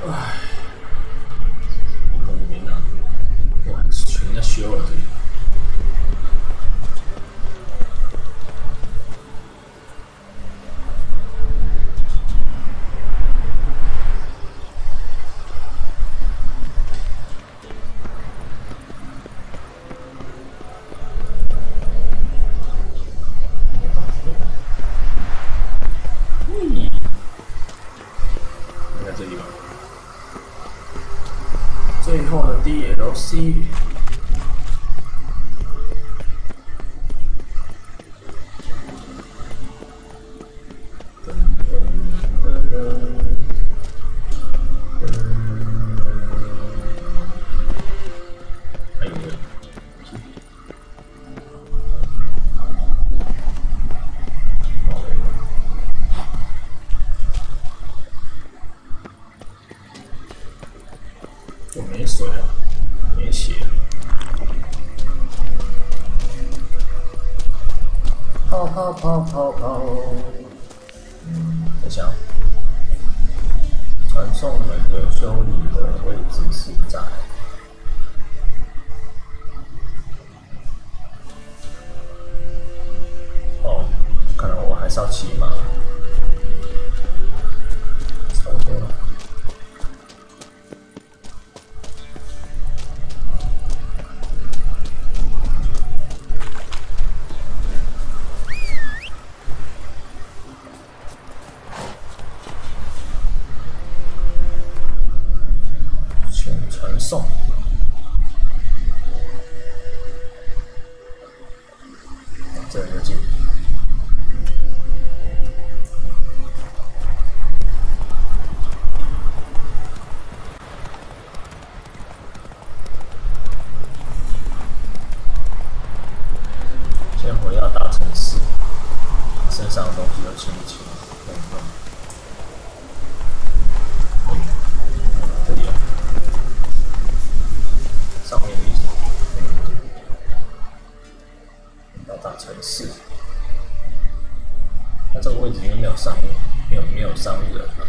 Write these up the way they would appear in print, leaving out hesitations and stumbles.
唉，这边啊，哇，全在修了这里。最后的 DLC， 哎呦喂！我没水了，没血了。跑跑跑跑跑！等下，传送门的修理的位置是在。哦，看来我还是要骑马。差不多了。传送，这个就进。先回到大城市，身上的东西都清一清，弄一弄。这里啊。上面的一些，到大城市，那这个位置应该没有商人啊。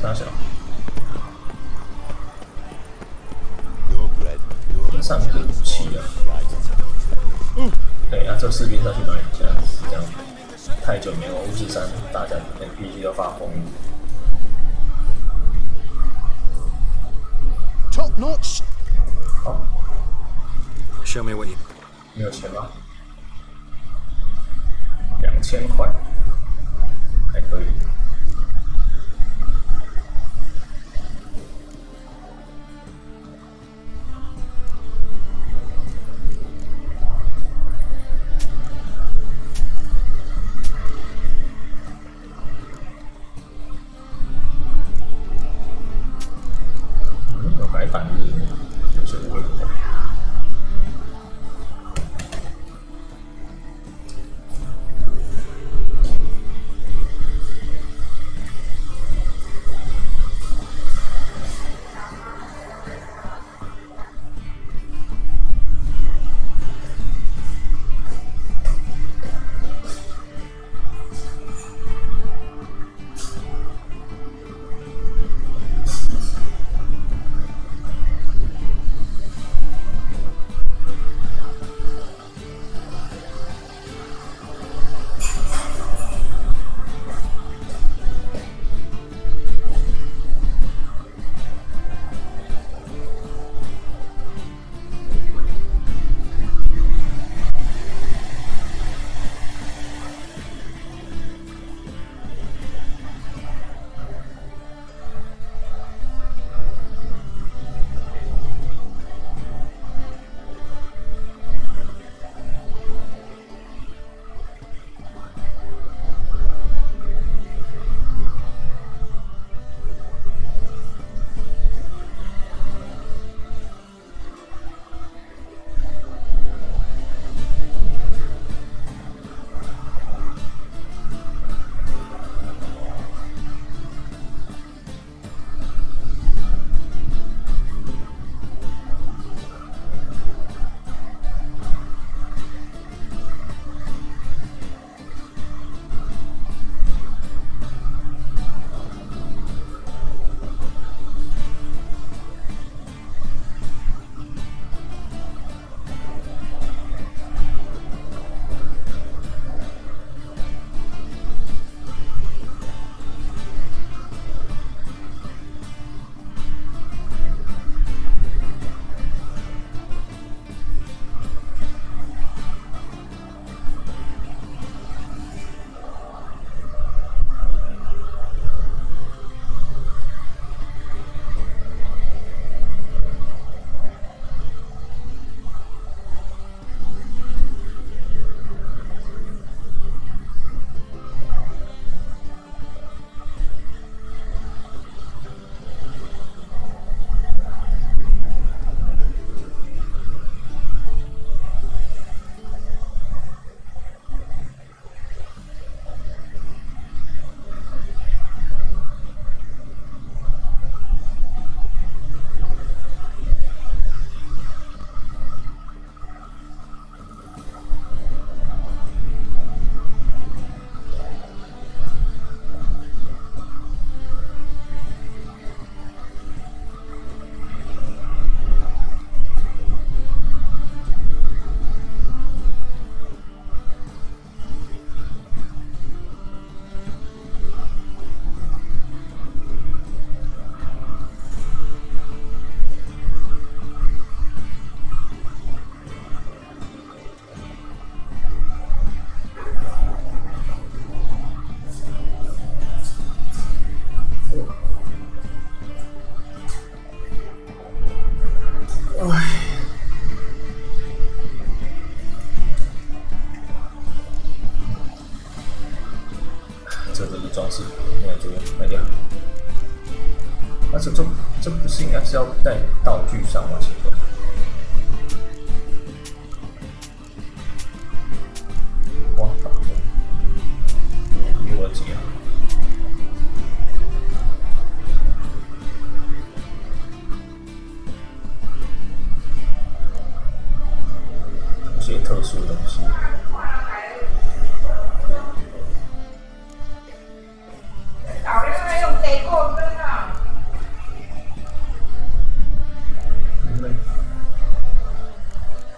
大小，上面的武器啊，对啊，这士兵上去哪里？现在是这样，太久没玩巫师3，大家 NPC 都发疯了。Top notch。好 ，Show me what you。没有钱吗？2000块，还可以。有白板日。这不是应该是要带道具上吗？请问？哇，比我急啊！有些特殊的东西。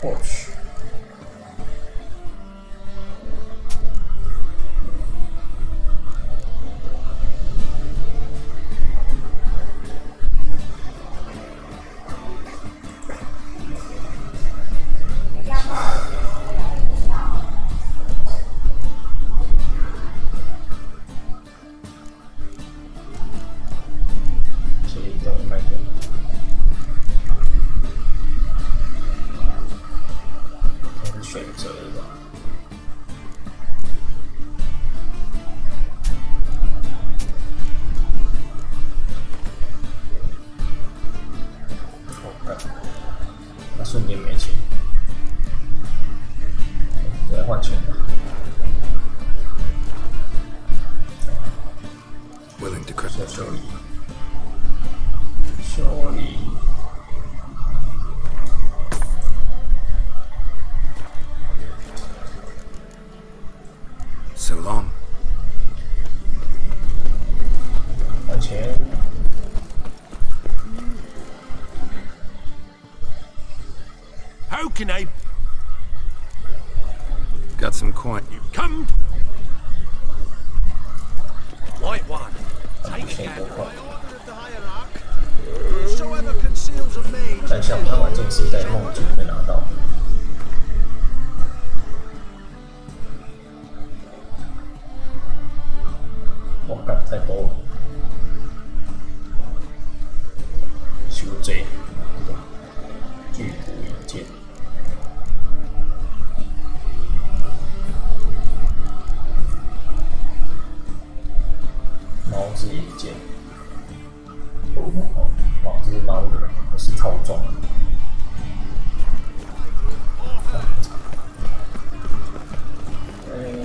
获取。选择吧。那瞬间没钱，来换钱吧。Willing to cut 修理，修理。So long. 换钱。How can I? Got some coin. You come. White one. Take it. Whosoever conceals a maid. 但像他把这次在梦境里面拿到。哇，干太多了！修贼，巨骨一剑，猫之一剑。哇，这是猫的，不是套装。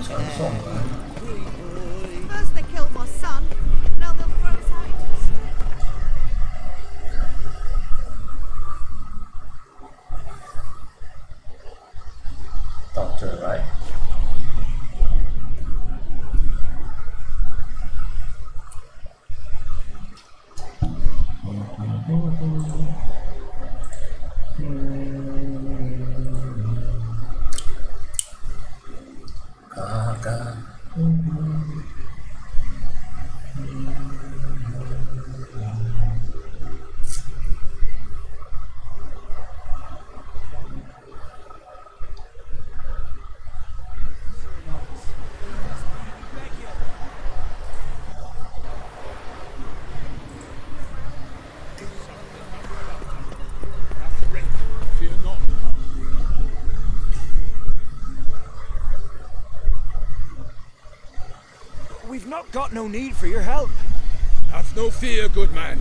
传送了。 First they killed my son, now they'll throw us out. 到这儿来。嘎嘎。Fear not. We've not got no need for your help. Have no fear, good man.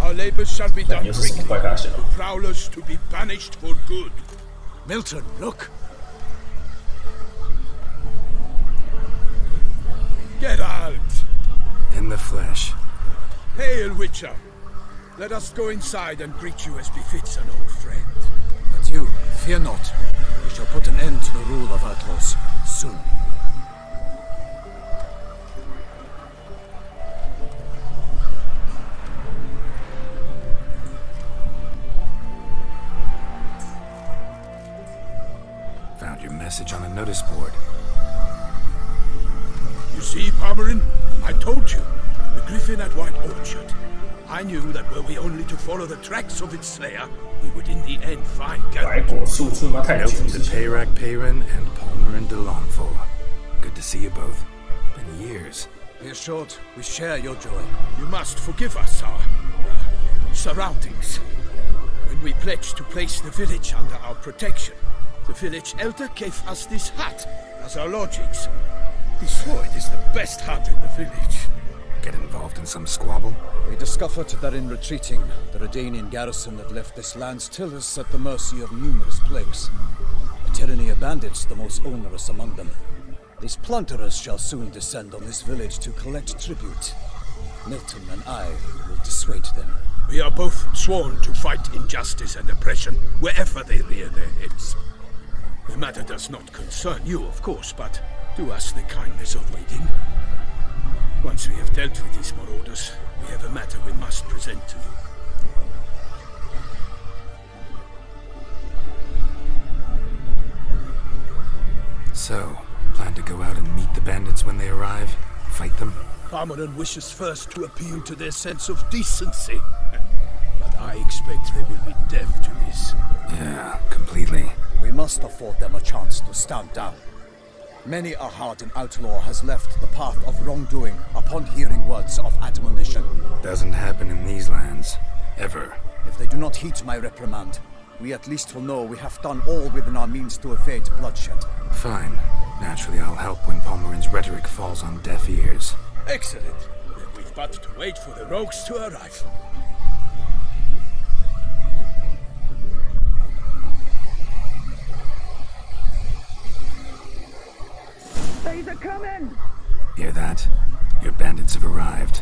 Our labors shall be done 又是什么 quickly. 怪咖写的？ Prowlers to be banished for good. Milton, look. Get out! In the flesh. Hail, Witcher. Let us go inside and greet you as befits an old friend. But you, fear not. We shall put an end to the rule of Atlos soon. Found your message on a notice board. You see, Palmerin, I told you. The griffin at White Orchard. I knew that were we only to follow the tracks of its slayer, we would in the end find 白 Geralt. 果树出妈太 Note 久 from 之 the 前。 Payrak Payrin and Palmerin de Longful. Good to see you both. Been years. Be assured, we share your joy. You must forgive us our surroundings. When we pledged to place the village under our protection, the village elder gave us this hut as our lodgings. He swore it is the best hut in the village. get involved in some squabble? We discovered that in retreating, the Redanian garrison that left this land still is at the mercy of numerous plagues. A tyranny of bandits, the most onerous among them. These plunderers shall soon descend on this village to collect tribute. Milton and I will dissuade them. We are both sworn to fight injustice and oppression wherever they rear their heads. The matter does not concern you, of course, but do us the kindness of waiting. Once we have dealt with these marauders, we have a matter we must present to you. So, plan to go out and meet the bandits when they arrive? Fight them? Parmeran wishes first to appeal to their sense of decency. But I expect they will be deaf to this. Yeah, completely. We must afford them a chance to stand down. Many a hardened outlaw has left the path of wrongdoing upon hearing words of admonition. Doesn't happen in these lands. Ever. If they do not heed my reprimand, we at least will know we have done all within our means to evade bloodshed. Fine. Naturally, I'll help when Pomeran's rhetoric falls on deaf ears. Excellent. Then we've but to wait for the rogues to arrive. They're coming! Hear that? Your bandits have arrived.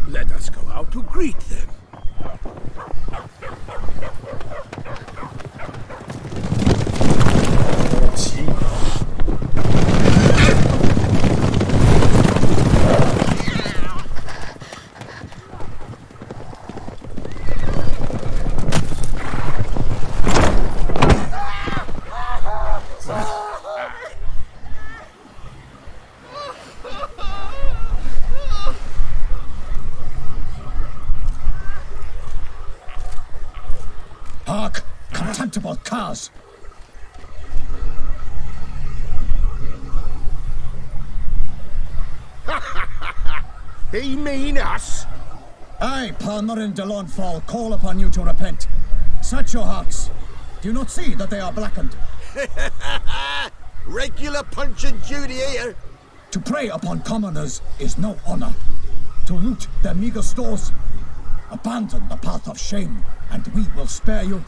Let us go out to greet them. Hark! Contemptible curs! They mean us? I, Palmerin de Lawnfall, call upon you to repent. Search your hearts. Do you not see that they are blackened? Regular punch and duty here. To prey upon commoners is no honor. To loot their meager stores, abandon the path of shame, and we will spare you.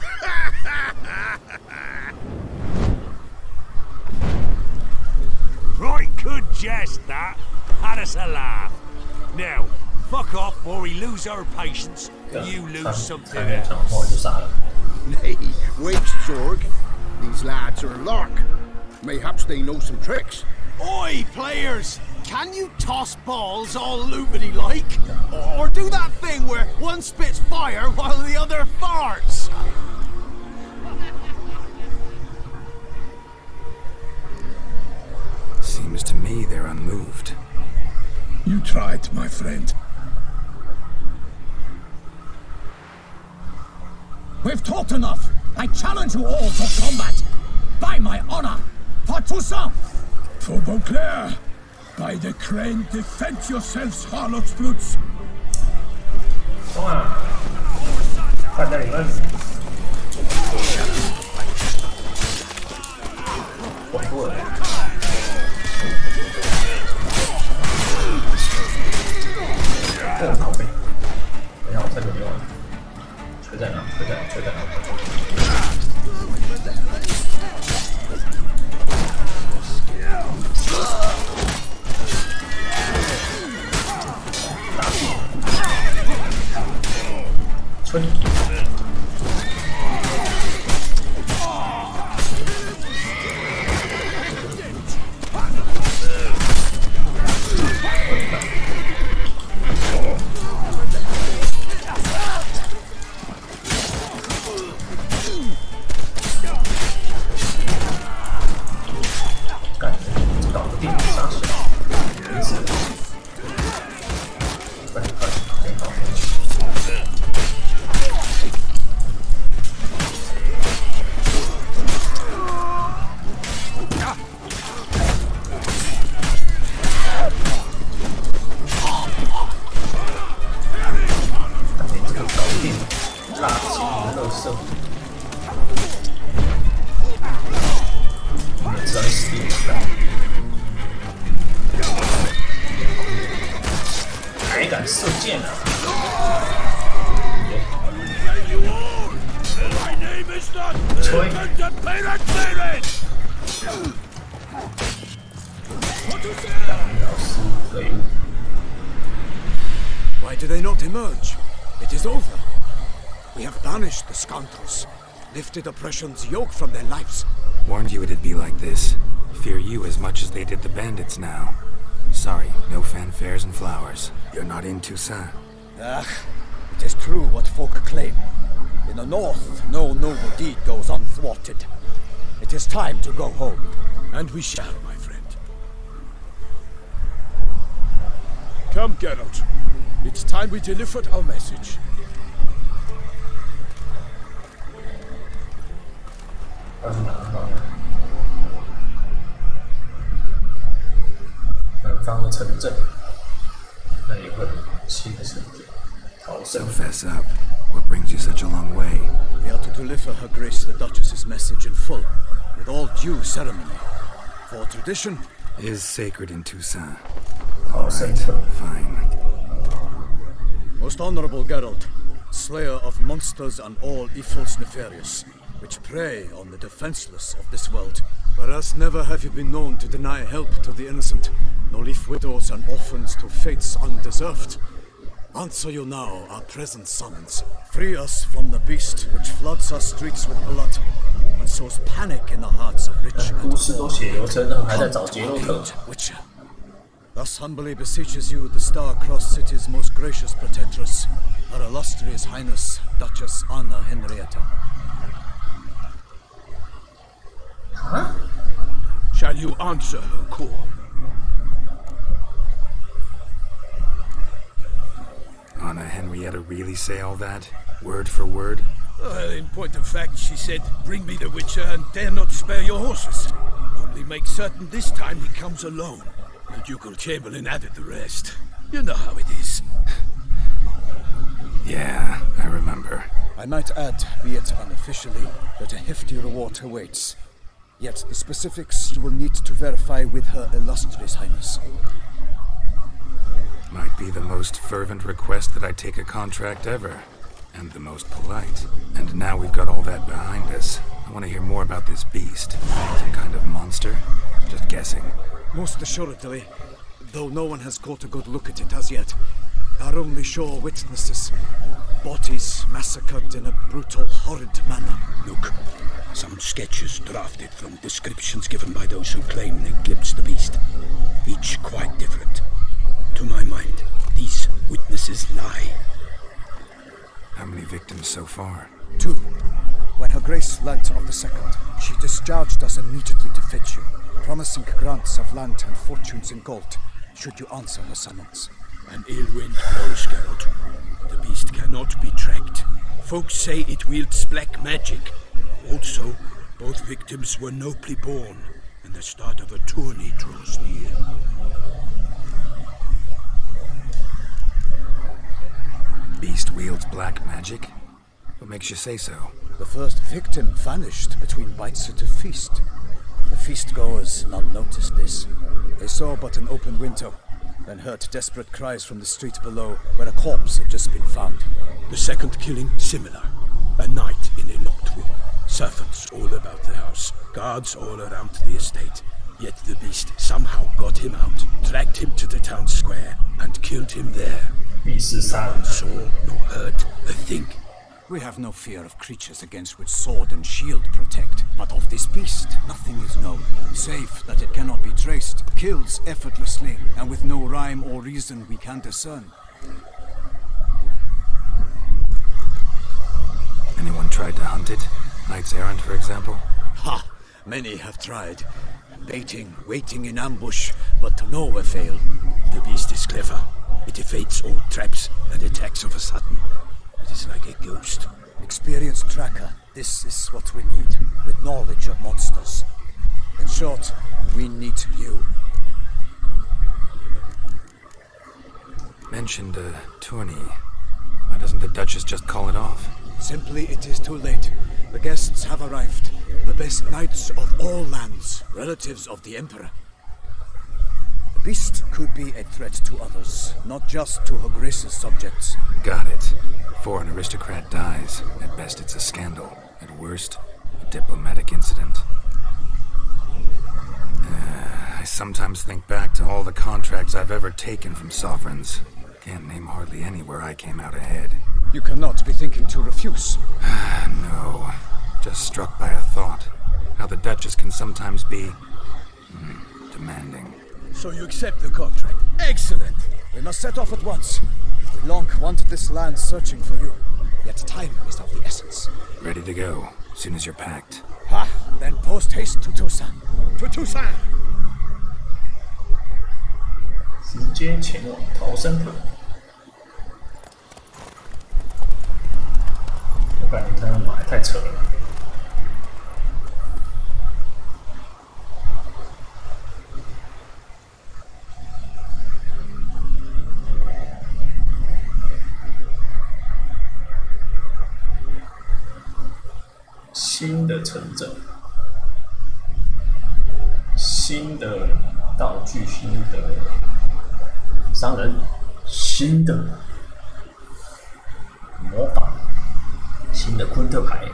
Right good jest, that. Had us a laugh. Now, fuck off or we lose our patience. You lose something 场 else. 后就杀了。 Nay, wait, Zorg. These lads are a lark. Mayhaps they know some tricks. Oi, players! Can you toss balls all loopity like? Or do that thing where one spits fire while the other farts? Seems to me they're unmoved. You tried, my friend. We've talked enough. I challenge you all to combat. By my honor. For Toussaint. For Beauclair. By the crane, defend yourselves, harlots brutes. 冲啊！快在里面！稳住了。哦，靠背！等一下，我太久没玩了。锤在哪？锤在哪？锤在哪？ 吹！干，搞个定杀手，没事。快点，快点，搞！ 哎敢射箭啊！ My name is not 吹。 Why do they not emerge? It is over. We have banished the scoundrels, lifted oppression's yoke from their lives. Warned you it'd be like this. Fear you as much as they did the bandits now. Sorry, no fanfares and flowers. You're not in Toussaint. Ah, it is true what folk claim. In the north, no noble deed goes unthwarted. It is time to go home. And we shall, my friend. Come, Geralt. It's time we delivered our message. 要去哪个方向？南方的城镇，那有个新的城镇，逃生。 So fess up. What brings you such a long way? We are to deliver Her Grace the Duchess's message in full, with all due ceremony. For tradition is sacred in Toussaint. 逃生 Fine. Most honorable Geralt, slayer of monsters and all evils nefarious, which prey on the defenseless of this world. Whereas never have you been known to deny help to the innocent, nor leave widows and orphans to fates undeserved. Answer you now our present summons. Free us from the beast which floods our streets with blood, and sows panic in the hearts of rich and 故事都血流成河，还在找杰洛特。 Witcher. Thus humbly beseeches you the star-crossed city's most gracious protectress, Her illustrious Highness, Duchess Anna Henrietta. Huh? Shall you answer her call? Anna Henrietta really say all that? Word for word? Well, in point of fact, she said, bring me the Witcher and dare not spare your horses. Only make certain this time he comes alone. The Ducal Chamberlain added the rest. You know how it is. Yeah, I remember. I might add, be it unofficially, that a hefty reward awaits. Yet the specifics you will need to verify with Her illustrious Highness. Might be the most fervent request that I take a contract ever. And the most polite. And now we've got all that behind us. I want to hear more about this beast. Some kind of monster? Just guessing. Most assuredly, though no one has caught a good look at it as yet. Our only sure witnesses. Bodies massacred in a brutal, horrid manner. Look, some sketches drafted from descriptions given by those who claim they glimpsed the beast. Each quite different. To my mind, these witnesses lie. How many victims so far? 2. When Her Grace learnt of the second, she discharged us immediately to fetch you, promising grants of land and fortunes in gold, should you answer her summons. An ill wind blows, Geralt. The beast cannot be tracked. Folks say it wields black magic. Also, both victims were nobly born, and the start of a tourney draws near. Beast wields black magic? What makes you say so? The first victim vanished between bites at a feast. The feast-goers none noticed this. They saw but an open window, then heard desperate cries from the street below, where a corpse had just been found. The second killing, similar. A night in a locked room. Servants all about the house. Guards all around the estate. Yet the beast somehow got him out, dragged him to the town square, and killed him there. 巫师3 Saw nor heard a thing. We have no fear of creatures against which sword and shield protect, but of this beast, nothing is known, save that it cannot be traced, kills effortlessly, and with no rhyme or reason we can discern. Anyone tried to hunt it? Knights errant, for example? Ha! Many have tried. Baiting, waiting in ambush, but to no avail. The beast is clever. It evades all traps and attacks of a sudden. It is like a ghost. Experienced tracker, this is what we need, with knowledge of monsters. In short, we need you. Mentioned a tourney. Why doesn't the Duchess just call it off? Simply, it is too late. The guests have arrived. The best knights of all lands, relatives of the Emperor. The beast could be a threat to others, not just to Her Grace's subjects. Got it. Before an aristocrat dies, at best it's a scandal. At worst, a diplomatic incident. I sometimes think back to all the contracts I've ever taken from sovereigns. Can't name hardly any where I came out ahead. You cannot be thinking to refuse. No. Just struck by a thought. How the Duchess can sometimes be... demanding. So you accept the contract. Excellent! We must set off at once. We long wanted this land searching for you. Yet time is of the essence. Ready to go, as soon as you're packed. Ha! Then post haste to Toussaint. To Toussaint! 直接前往逃生口。我感觉他的马也太扯了吧。新的城镇，新的道具，新的商人，新的魔法，新的昆特牌。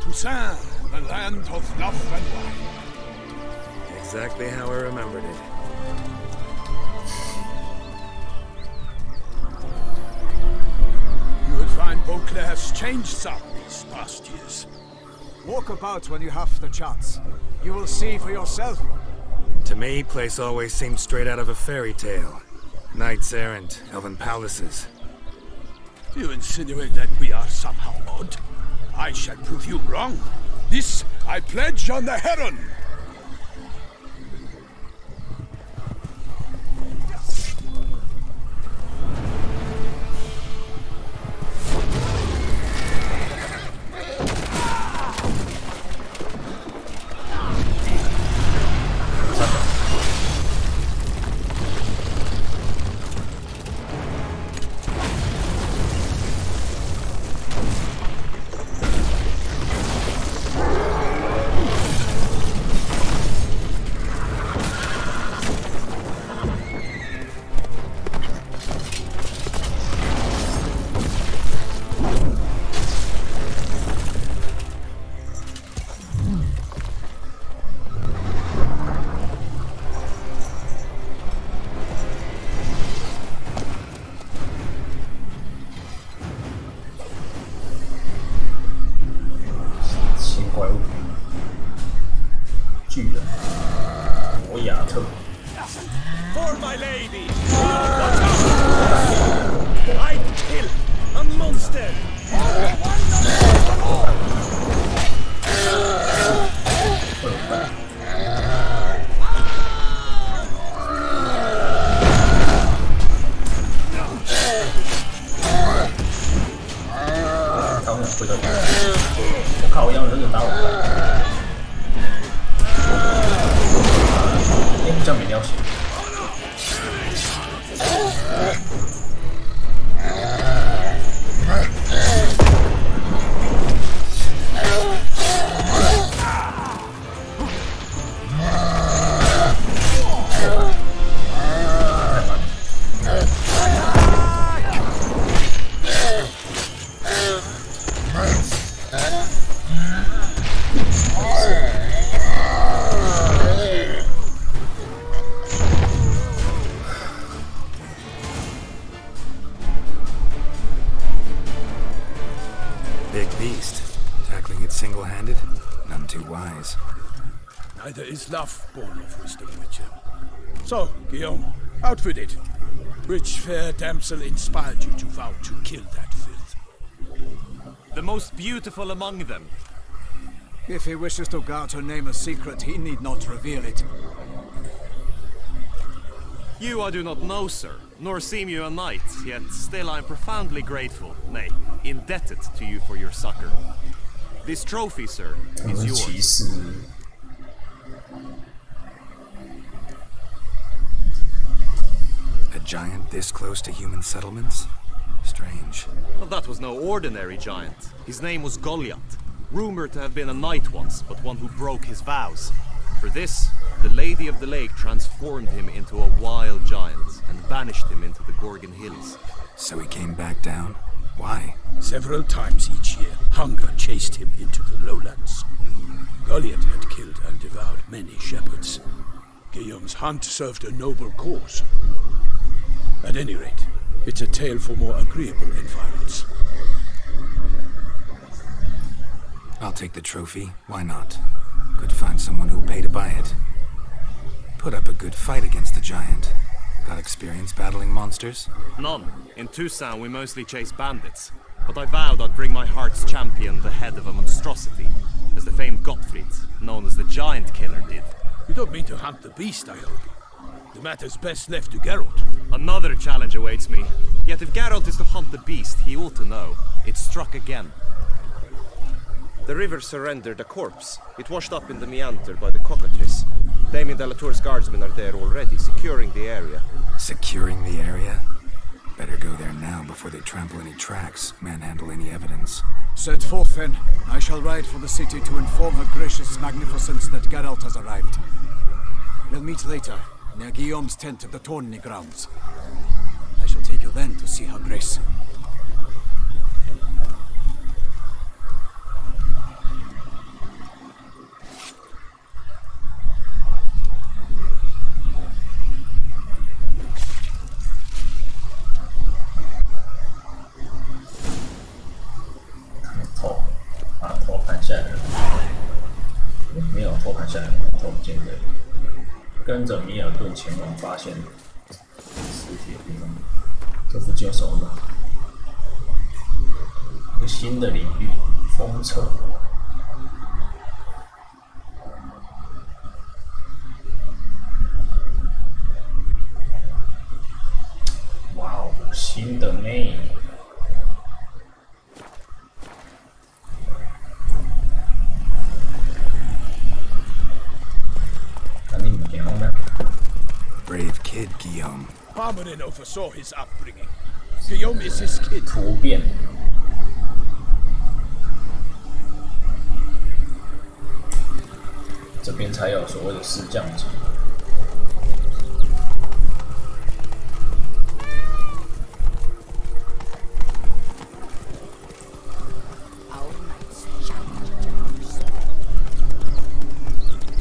Toussaint, the land of love and wine. Exactly how I remembered it. You would find Beauclair has changed some these past years. Walk about when you have the chance. You will see for yourself. To me, place always seemed straight out of a fairy tale. Knights errant, elven palaces. You insinuate that we are somehow odd? I shall prove you wrong. This I pledge on the Heron. For my lady! Watch out! I kill a monster!我靠！我要人打我！哎，这样没撩起。太慢了。single-handed, none too wise. Neither is love born of wisdom, Witcher. So, Guillaume, outwitted. Which fair damsel inspired you to vow to kill that filth? The most beautiful among them. If he wishes to guard her name a secret, he need not reveal it. You I do not know, sir, nor seem you a knight, yet still I am profoundly grateful, nay, indebted to you for your succor. This trophy, sir, is yours. A giant this close to human settlements? Strange. Well, that was no ordinary giant. His name was Goliath, rumored to have been a knight once, but one who broke his vows. For this, the Lady of the Lake transformed him into a wild giant and banished him into the Gorgon Hills. So he came back down? Why? Several times each year, hunger chased him into the lowlands. Goliath had killed and devoured many shepherds. Guillaume's hunt served a noble cause. At any rate, it's a tale for more agreeable environs. I'll take the trophy. Why not? Could find someone who'll pay to buy it. Put up a good fight against the giant. Got experience battling monsters? None. In Toussaint we mostly chase bandits. But I vowed I'd bring my heart's champion the head of a monstrosity, as the famed Gottfried, known as the Giant Killer, did. You don't mean to hunt the beast, I hope. The matter's best left to Geralt. Another challenge awaits me. Yet if Geralt is to hunt the beast, he ought to know. It struck again. The river surrendered a corpse. It washed up in the meander by the cockatrice. Damien de la Tour's guardsmen are there already, securing the area. Securing the area? Better go there now before they trample any tracks, manhandle any evidence. Set forth then. I shall ride for the city to inform her gracious magnificence that Geralt has arrived. We'll meet later, near Guillaume's tent at the Tourney grounds. I shall take you then to see her grace.把头砍下来了，没有头砍下来，头不见了。跟着米尔顿前往发现尸体的地方，这附近有什么吗？一个新的领域，封测。哇哦，新的妹！Brave kid, Guillaume. Parmanin oversaw his upbringing. Guillaume is his kid. 突变。这边才有所谓的四将级。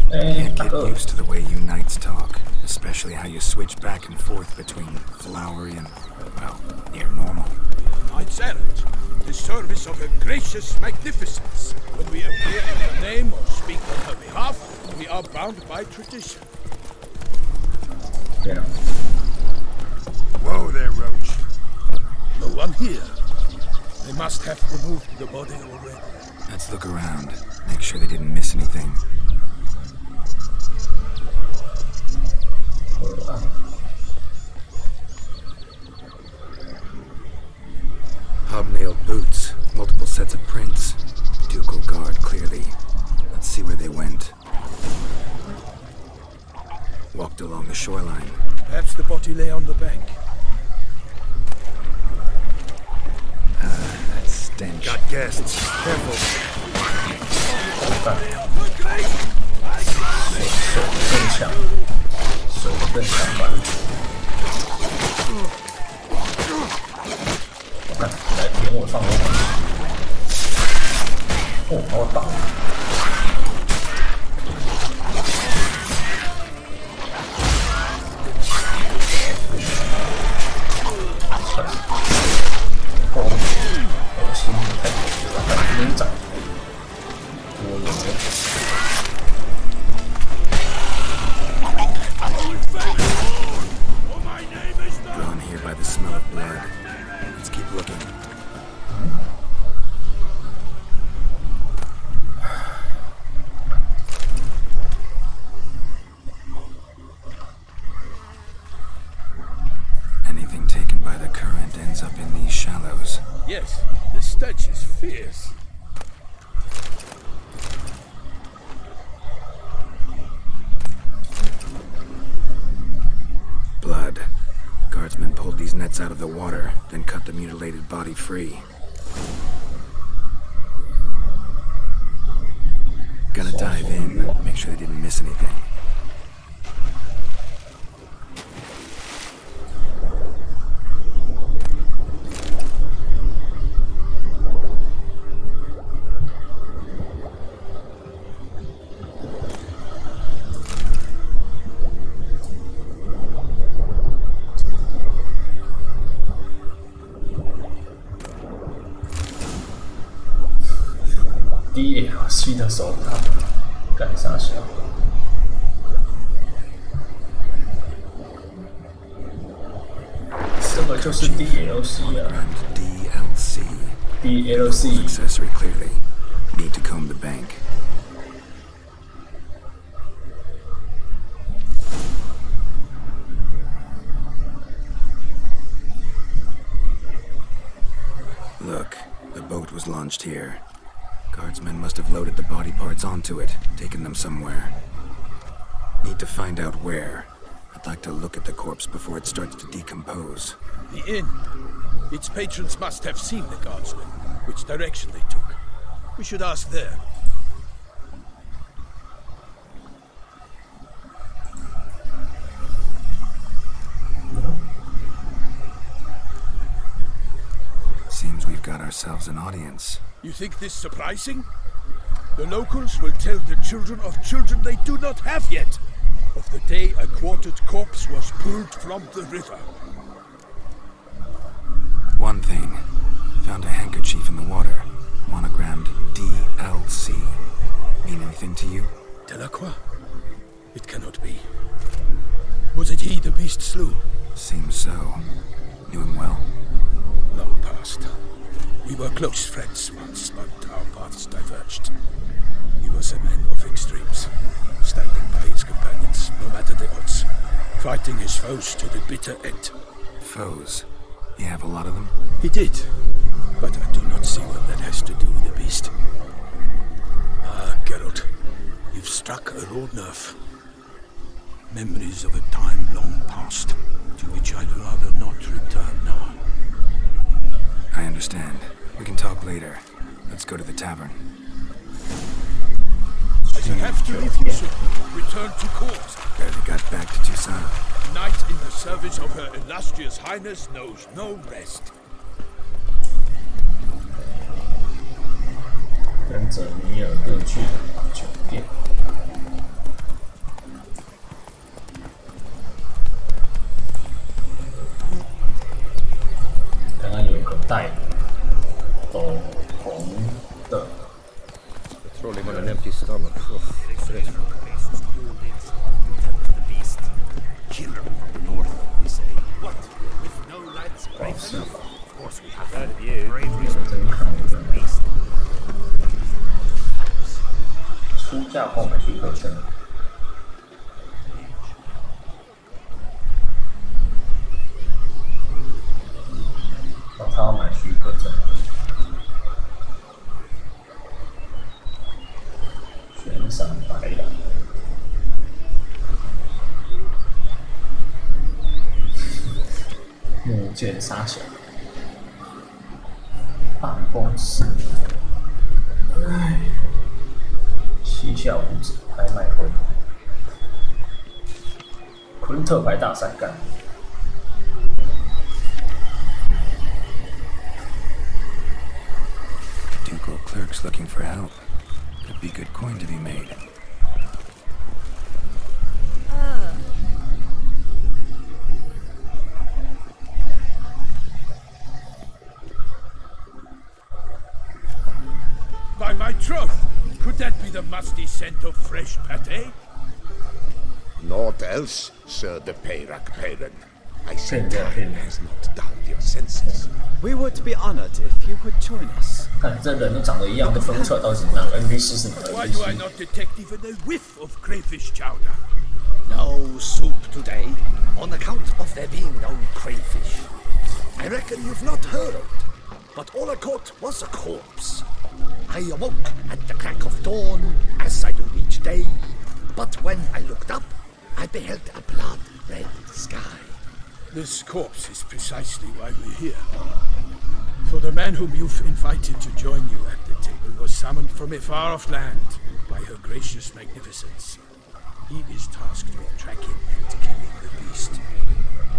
Can't get used to the way you knights talk, especially how you switch back and forth between flowery and, well, near normal. Knights errant, the service of her gracious magnificence. When we appear in her name or speak on her behalf, we are bound by tradition. Yeah. Whoa there, Roach. No one here. They must have removed the body already. Let's look around, make sure they didn't miss anything. Hobnailed boots, multiple sets of prints. Ducal guard, clearly. Let's see where they went. Walked along the shoreline. Perhaps the body lay on the bank. That stench. Got guests. Careful. 更强，手更强吧。我看，来点我放我好。哦，把我打了。哦，恶心，太恶心了，还能长。Drawn here by the smell of blood. Let's keep looking. Anything taken by the current ends up in these shallows. Yes, the stench is fierce. Blood. Guardsmen pulled these nets out of the water, then cut the mutilated body free. Gonna dive in, make sure they didn't miss anything. DLC 的手套，干啥小？这个就是 DLC 啊。DLC. DLC. Accessory clearly. Need to comb the bank. Look, the boat was launched here. Guardsmen must have loaded the body parts onto it, taken them somewhere. Need to find out where. I'd like to look at the corpse before it starts to decompose. The inn. Its patrons must have seen the guardsmen, which direction they took. We should ask there. Seems we've got ourselves an audience. You think this surprising? The locals will tell the children of children they do not have yet, of the day a quartered corpse was pulled from the river. One thing. Found a handkerchief in the water. Monogrammed DLC. Mean anything to you? Delacroix? It cannot be. Was it he the beast slew? Seems so. Knew him well? Long past. We were close friends once, but our paths diverged. He was a man of extremes, standing by his companions, no matter the odds, fighting his foes to the bitter end. Foes? You have a lot of them? He did, but I do not see what that has to do with the beast. Ah, Geralt, you've struck a raw nerve. Memories of a time long past, to which I'd rather not return now. I understand. We can talk later. Let's go to the tavern. I shall have to leave you soon. Return to court. Barely got back to Toussaint. Knight in the service of Her Illustrious Highness knows no rest. 跟着米尔顿去酒店。刚刚有一个戴斗篷的。Patrolling on an empty stomach. Killer from the north, they say. What? With no lads brave enough? Of course we have heard of you. Bravery is the beast. 出价购买许可证。哦，他要买许可证。悬赏白狼。木剑杀小。办公室。唉。嬉笑无止，拍卖会，昆特牌大赛干。Ducal clerks looking for help. Could be good coin to be made. By my troth! Could that be the musty scent of fresh pate? Naught else, Sir the Peyrak. I say time has not dulled your senses. We would be honored if you would join us. 看这人都长得一样，都分不出来到底是哪个 NPC 是哪个 Why do I NPC。 not detect even a whiff of crayfish chowder? No soup today, on account of there being no crayfish. I reckon you've not heard, but all I caught was a corpse. I awoke at the crack of dawn, as I do each day, but when I looked up, I beheld a blood-red sky. This corpse is precisely why we're here. For the man whom you've invited to join you at the table was summoned from a far-off land by her gracious magnificence. He is tasked with tracking and killing the beast.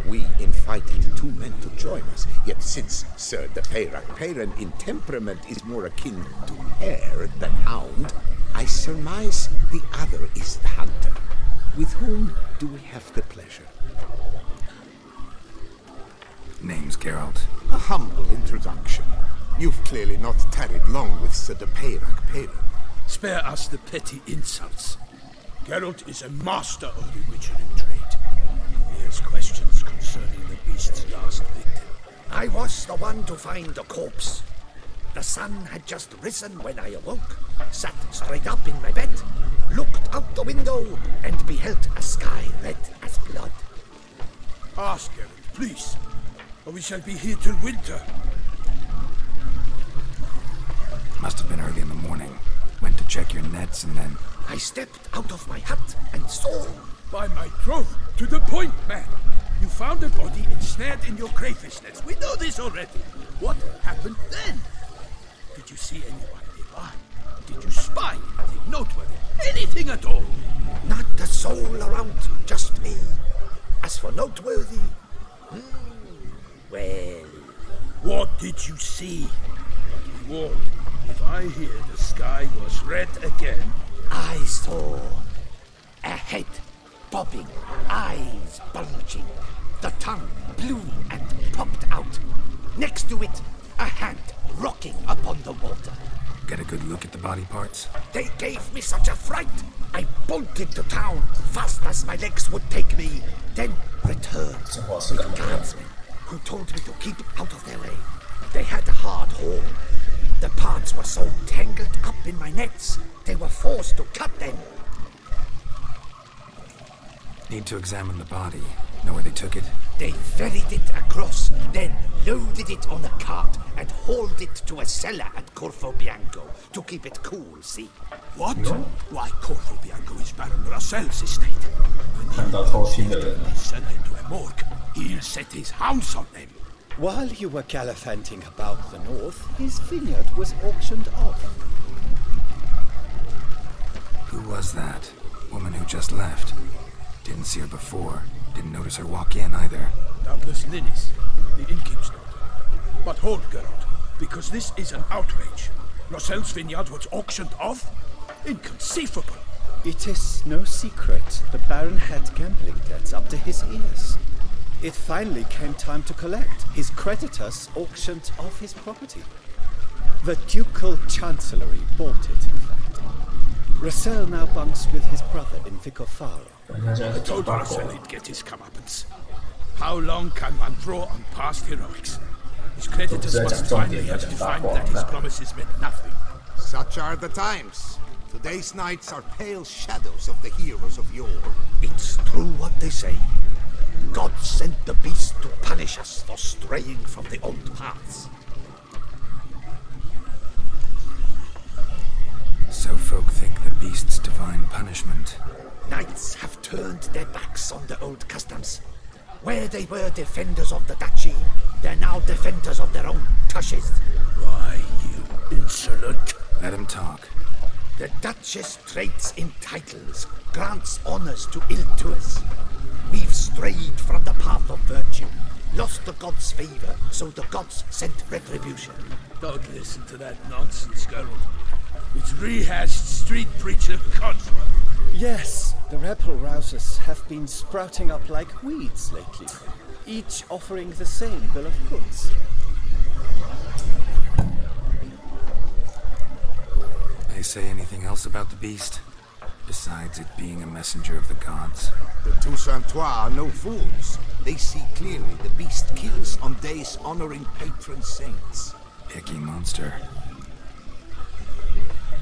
We invited 2 men to join us, yet since Sir the Peyrak in temperament is more akin to hare than hound, I surmise the other is the hunter. With whom do we have the pleasure? Name's Geralt. A humble introduction. You've clearly not tarried long with Sir the Peyrak. Spare us the petty insults. Geralt is a master of the witchering trade. He has questions concerning the beast's last victim. I was the one to find the corpse. The sun had just risen when I awoke, sat straight up in my bed, looked out the window, and beheld a sky red as blood. Ask Geralt, please, or we shall be here till winter. Must have been early in the morning. Went to check your nets and then... I stepped out of my hut and saw... By my troth, to the point, man. You found a body ensnared in your crayfish nets. We know this already. What happened then? Did you see anyone nearby? Did you spy anything noteworthy? Anything at all? Not a soul around, just me. As for noteworthy... well... What did you see? But be warned, if I hear the sky was red again... I saw a head bobbing, eyes bulging, the tongue blue and popped out. Next to it, a hand rocking upon the water. Get a good look at the body parts? They gave me such a fright. I bolted to town fast as my legs would take me, then returned to the guardsmen, who told me to keep out of their way. They had a hard haul. The parts were so tangled up in my nets, they were forced to cut them. Need to examine the body. Know where they took it? They ferried it across, then loaded it on a cart and hauled it to a cellar at Corvo Bianco to keep it cool, see? What? Why, Corvo Bianco is Baron Russell's estate.看到偷听的人， Send them to a morgue. He'll set his hounds on them. While you were gallivanting about the north, his vineyard was auctioned off. Who was that? Woman who just left. Didn't see her before. Didn't notice her walk in either. Doubtless Linnis, the innkeep's daughter. But hold, Geralt, because this is an outrage. Russell's vineyard was auctioned off? Inconceivable. It is no secret the Baron had gambling debts up to his ears. It finally came time to collect. His creditors auctioned off his property. The Ducal Chancellery bought it, in fact. Russell now bunks with his brother in Vicofaro. I told Russell he'd get his comeuppance. How long can one draw on past heroics? His creditors must finally have to find that his promises meant nothing. Such are the times. Today's knights are pale shadows of the heroes of yore. It's true what they say. God sent the beast to punish us for straying from the old paths. So folk think the beast's divine punishment. Knights have turned their backs on the old customs. Where they were defenders of the duchy, they're now defenders of their own tushes. Why, you insolent... Let him talk. The Duchess trades in titles, grants honors to ill-doers. We've strayed from the path of virtue, lost the gods' favor, so the gods sent retribution. Don't listen to that nonsense, Geralt. It's rehashed street preacher Codswell. Yes, the rebel rousers have been sprouting up like weeds lately, each offering the same bill of goods. they say anything else about the beast? Besides it being a messenger of the gods? The Toussaintois are no fools. They see clearly the beast kills on days honoring patron saints. Picky monster.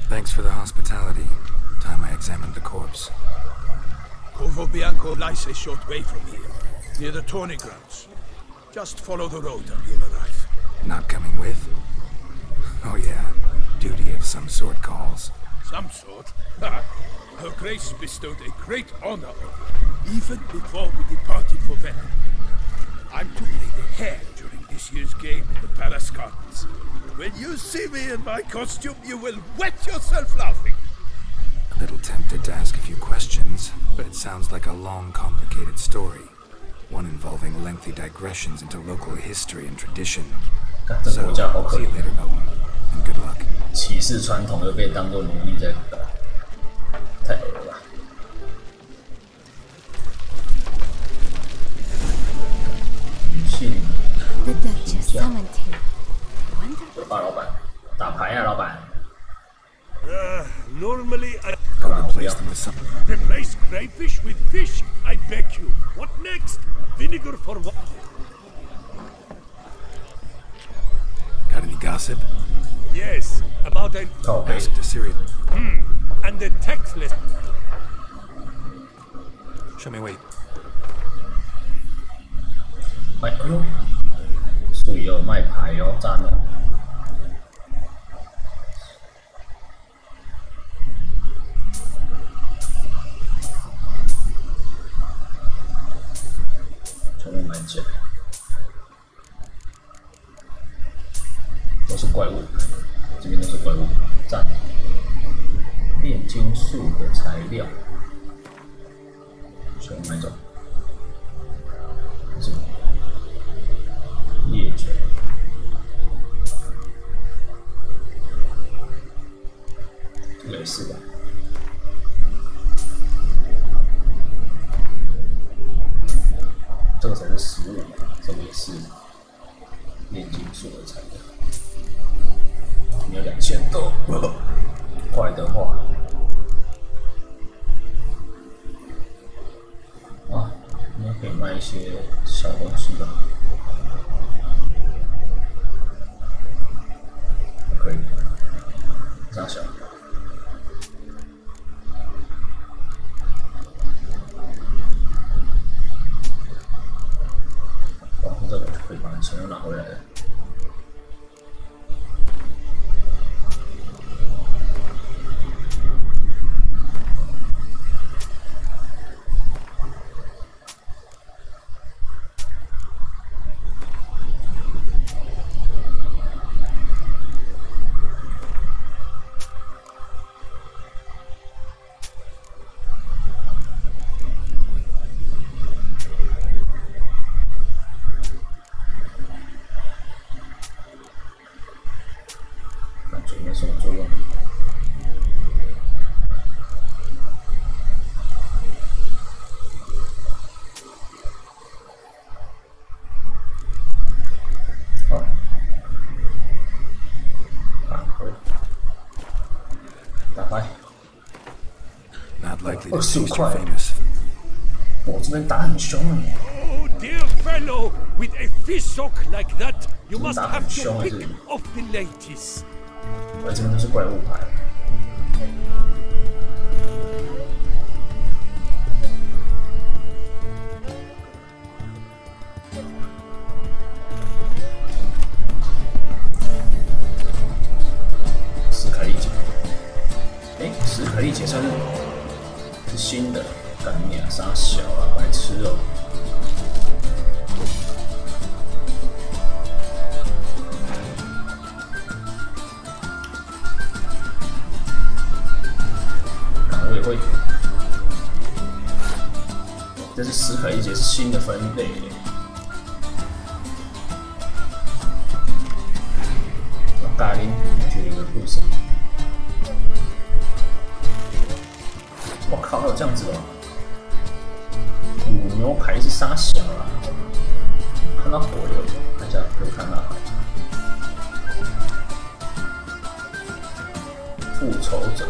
Thanks for the hospitality. Time I examined the corpse. Corvo Bianco lies a short way from here, near the tourney grounds. Just follow the road and you'll arrive. Not coming with? Oh yeah, duty of some sort calls. Some sort? Her Grace bestowed a great honor on me, even before we departed for Venice. I'm to play the hare during this year's game in the Palace Gardens. When you see me in my costume, you will wet yourself laughing. A little tempted to ask a few questions, but it sounds like a long, complicated story. One involving lengthy digressions into local history and tradition. So, see you later, Milton, and good luck. 歧视传统又被当作奴隶在搞，太恶了吧！女性酒吧老板，打牌啊，老板。Normally I Replace them with some. replace crayfish with fish. I beg you. What next? Vinegar for what? Got any gossip? Yes, about an Ask the Syrian. and the textless. Show me weight. 哎呦，所以有卖牌哦，赞哦。全部买起来，都是怪物，这边都是怪物，赞。炼金术的材料，全部买走。什么？猎犬。这个也是吧。这个才是食物，这个也是炼金术的材料。你有2000多，坏的话，啊，你也可以卖一些小东西吧。可以，大小。这个就可以把钱又拿回来了。嘴没什么作用。好，打牌。25块。我这边打很凶啊。Oh, dear fellow, with a fish hook like that, you must have to pick off the ladies. 这边都是怪物牌。史凯利姐，史凯利姐算是新的，干你啊，傻小啊，白痴哦。会，这是史凯利姐是新的分类耶。咖喱就有一个故事。我靠，还有这样子哦！五牛牌是杀小啊！看到火流，看一下可以看到。复仇者。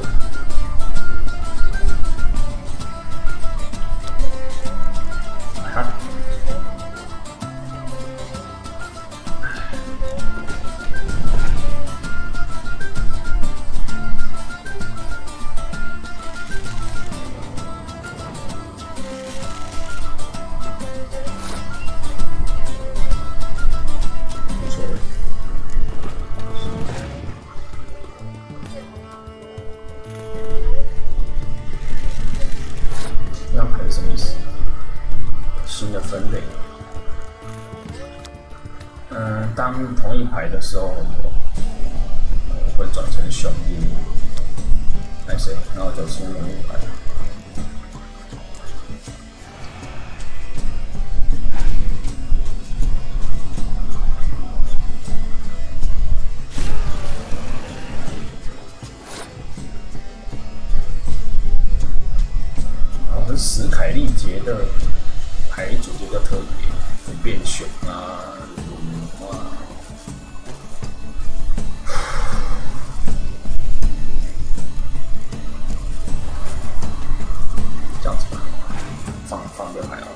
当同一排的时候，会转成兄弟，还是然后就出人物牌。可是史凯利节的牌组就比较特别，会变熊啊。这样子吧，放这牌好了。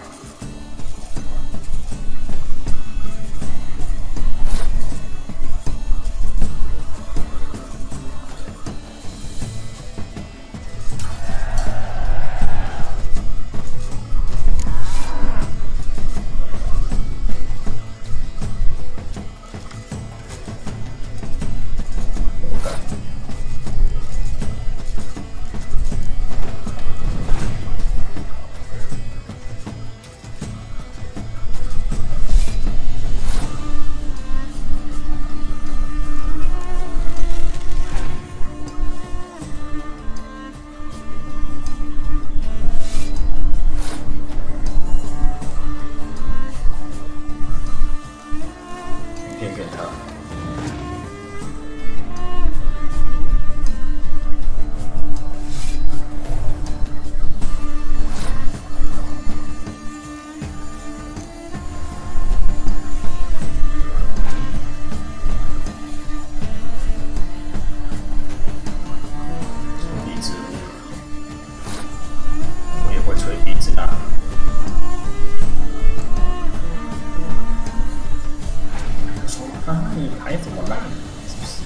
你牌怎么烂？是不是？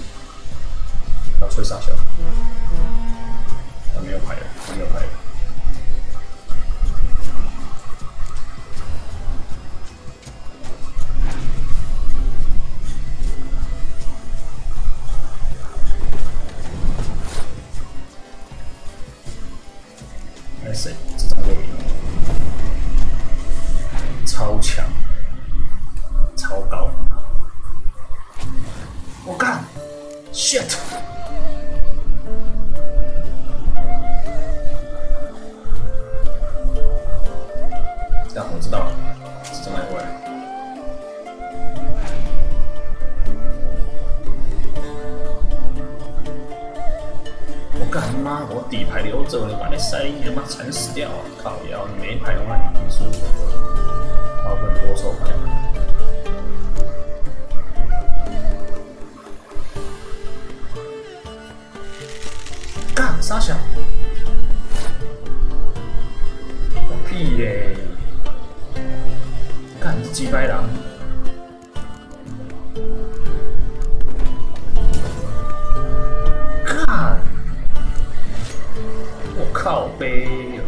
要吹傻笑？没有牌了，没有牌了。哎谁？这张六赢，超强，超高。我干 ，shit！ 这样我知道了，是这么一回来。我干妈，我底牌留着，你把那塞他妈惨死掉啊！靠腰，你没牌的话你输，我不能多抽牌。干傻小，我屁嘞！干是鸡掰狼，干！我靠背，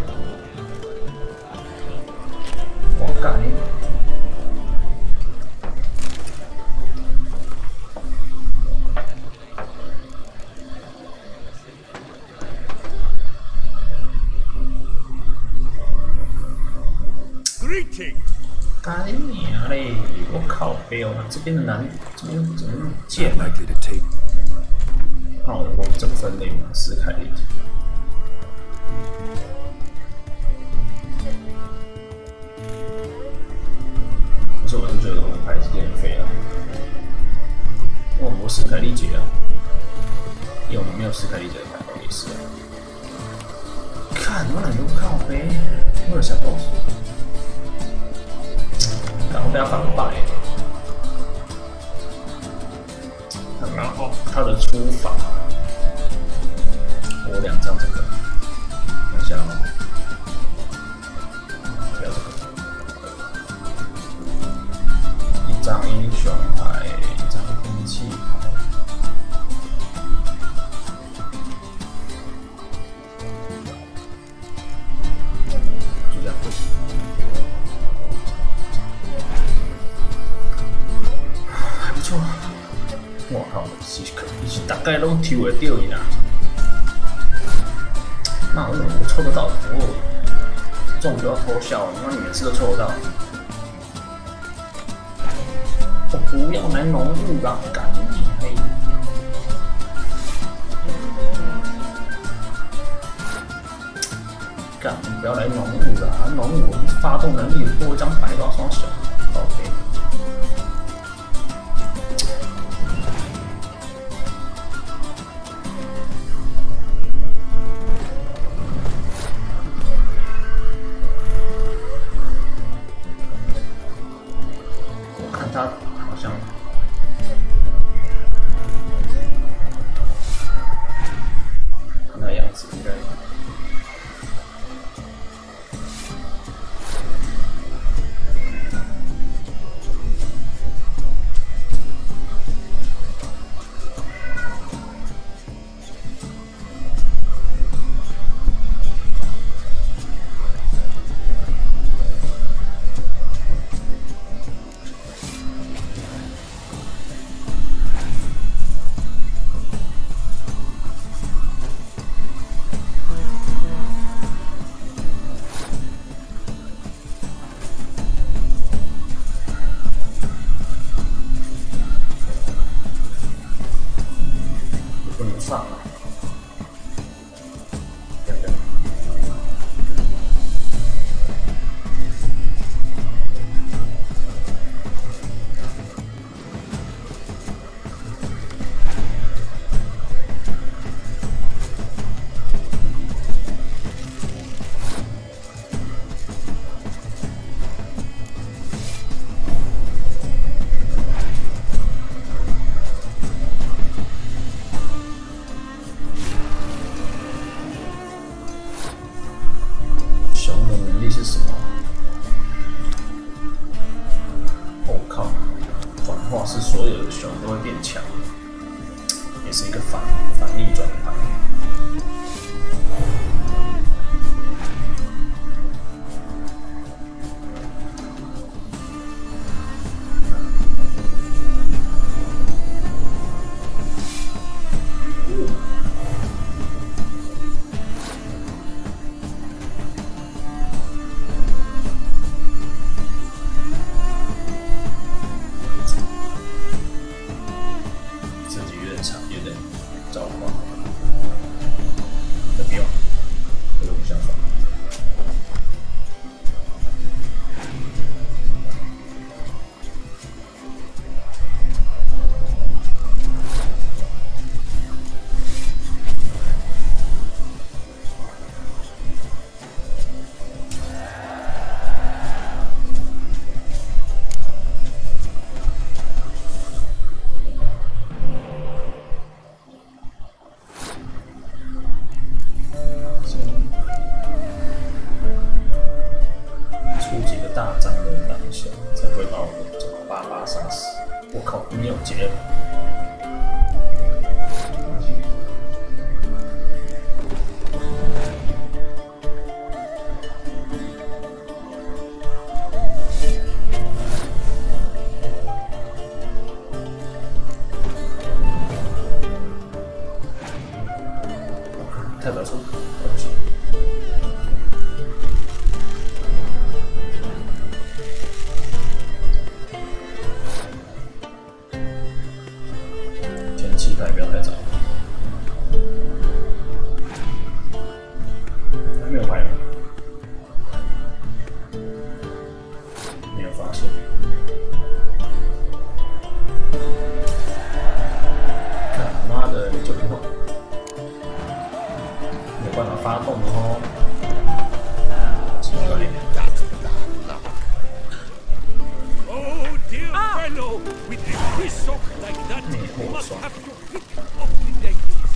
我干你！干你娘嘞！我靠背哦，这边的男怎么那么贱啊？看我这个分类嘛，斯凯利。可是我是觉得我们牌是有点废了，因为我们斯凯利节啊，因为我们没有斯凯利节的牌，也是。看我哪有靠背？我有想到。我被他反败，然后他的出法我2张这个，看一下哦，不要这个，1张英雄牌，1张兵器牌，就这样。还不错，我靠，是大概拢抽得到伊啦。那我怎么不抽得到？我中就要偷笑，那你每次都抽得到。我不要来农务啦，干你黑！干，不要来农务啦，农务发动能力多一张白到双小 ，OK。他好像那样子，应该。上了，是什么？我靠！转化是所有的熊都会变强，也是一个反逆转盘。大战的当下，才会把我们这个88杀死。我靠，你有结了！代表出东西。天气牌不要太早，还没有牌吗？没有发现。干妈的，你就不好。没有办法发动哦，奇怪。Oh dear fellow, with a whistle like that, you must have to pick up the daisies.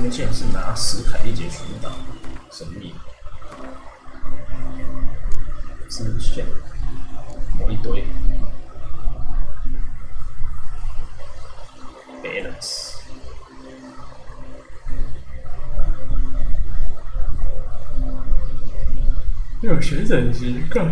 边线是拿10凯一节寻找，神秘。支线，某一堆。balance。要学整齐干。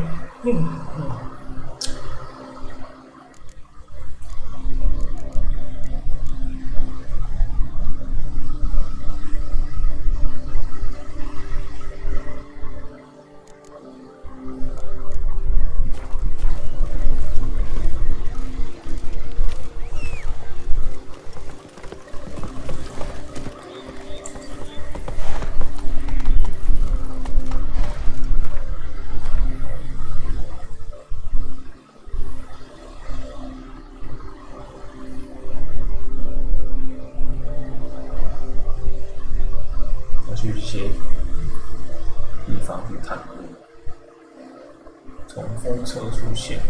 去一些地方去探路，从风车出现，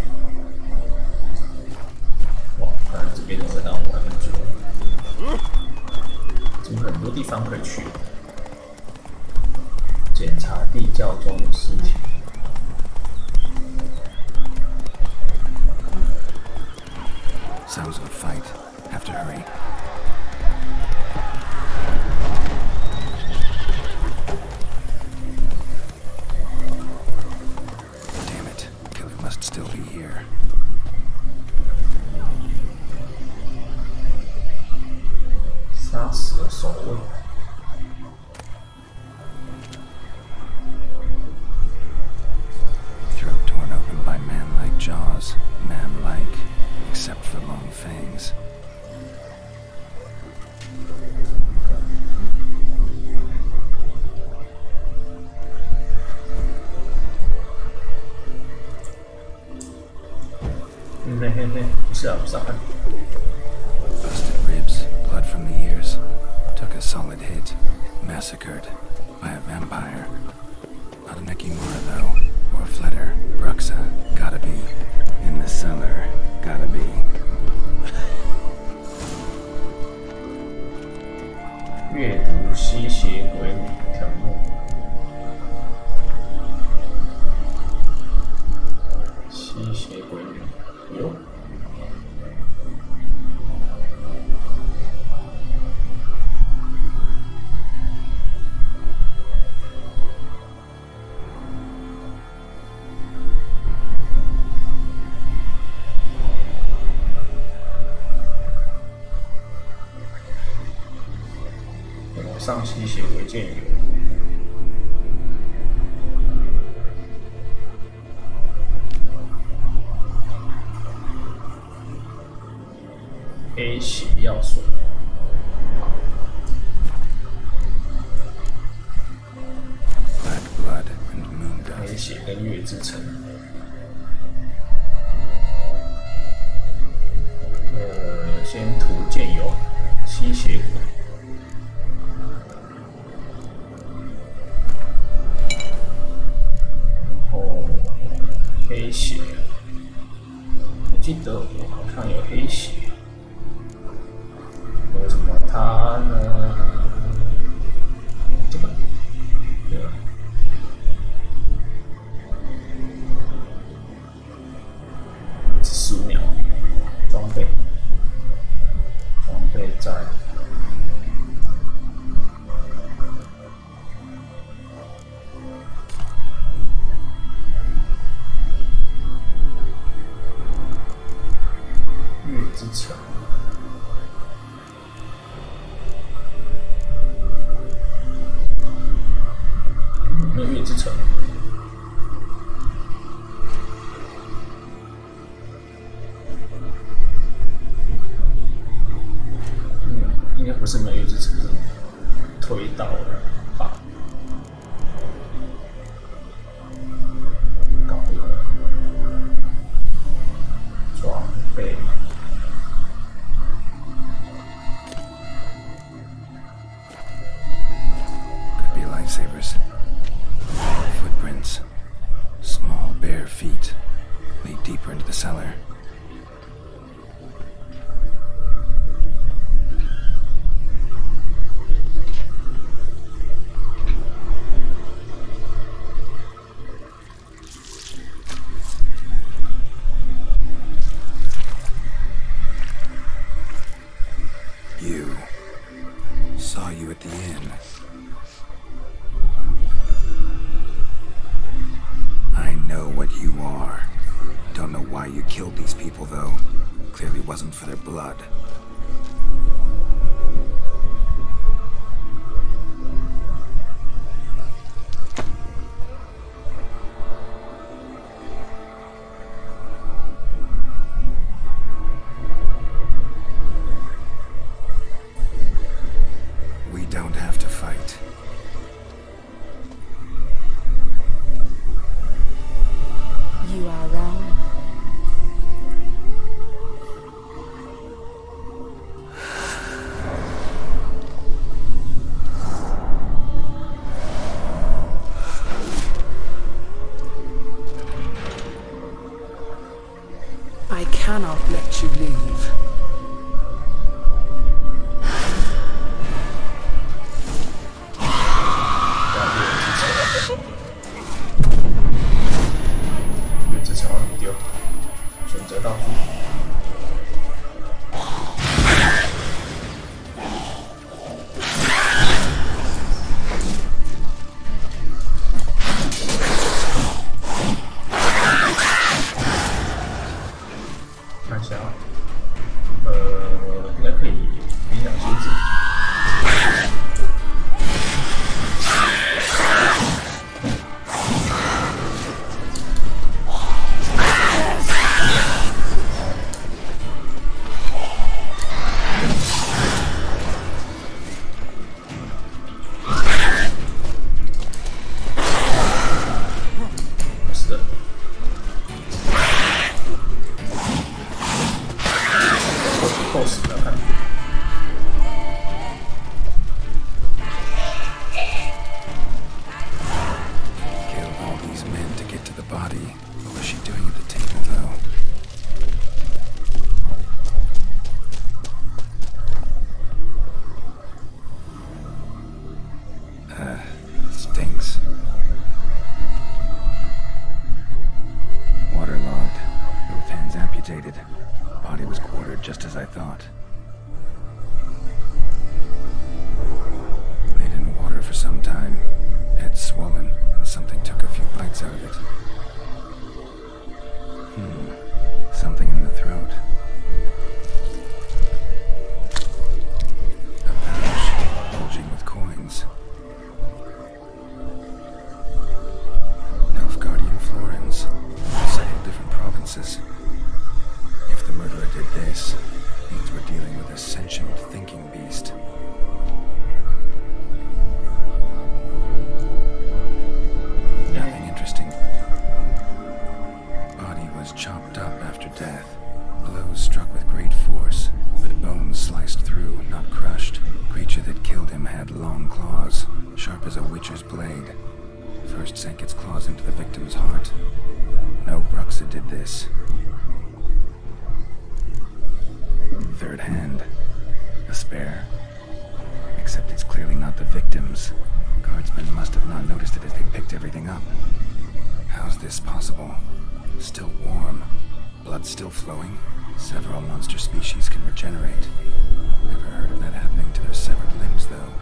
哇！看来这边会让我玩很久，怎么很多地方可以去？检查地窖中的尸体。Sounds of a fight. Have to hurry. Still be here. Throat torn open by man-like jaws, man-like, except for long fangs. Busted ribs, blood from the ears. Took a solid hit. Massacred by a vampire. Not an Ekimura though, or a Fletter. Bruxa, gotta be. In the cellar, gotta be. 阅读吸血鬼女条目。吸血鬼女，哟。上吸血鬼剑友，黑血药水，黑血跟月之城，先涂剑油，吸血鬼。黑血，我记得我好像有黑血，为什么它呢？这个，对吧？15秒，装备在。之城，没有月之城，应该不是没有月之城，是推到了吧？搞定了，装备。Lifesavers. Footprints. Small bare feet lead deeper into the cellar. saw you at the inn. I know what you are. Don't know why you killed these people, though. Clearly wasn't for their blood. We don't have to fight. You are wrong. I cannot let you leave. Stinks. Waterlogged. Both hands amputated. Body was quartered just as I thought. Laid in water for some time. Head swollen, and something took a few bites out of it. Something in the throat. A pouch bulging with coins. Several different provinces. If the murderer did this, means we're dealing with a sentient thinking beast. Nothing interesting. Body was chopped up after death. Blows struck with great force, but bones sliced through, not crushed. Creature that killed him had long claws, sharp as a witcher's blade. First sank its claws into the victim's heart. No Bruxa did this. Third hand. A spare. Except it's clearly not the victim's. Guardsmen must have not noticed it as they picked everything up. How's this possible? Still warm. Blood still flowing? Several monster species can regenerate. Never heard of that happening to their severed limbs, though.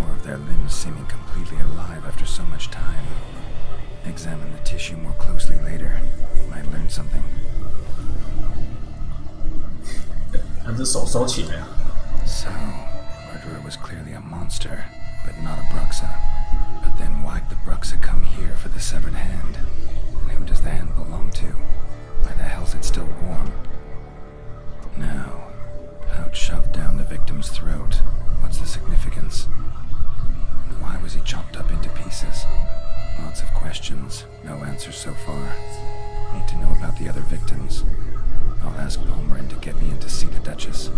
Or of their limbs seeming completely alive after so much time. Examine the tissue more closely later. Might learn something. So, murderer was clearly a monster, but not a Bruxa. But then why'd the Bruxa come here for the severed hand? And who does the hand belong to? Why the hell's it still warm? Now, pouch shoved down the victim's throat. What's the significance? And why was he chopped up into pieces? Lots of questions, no answers so far. Need to know about the other victims. I'll ask Palmerin to get me in to see the Duchess.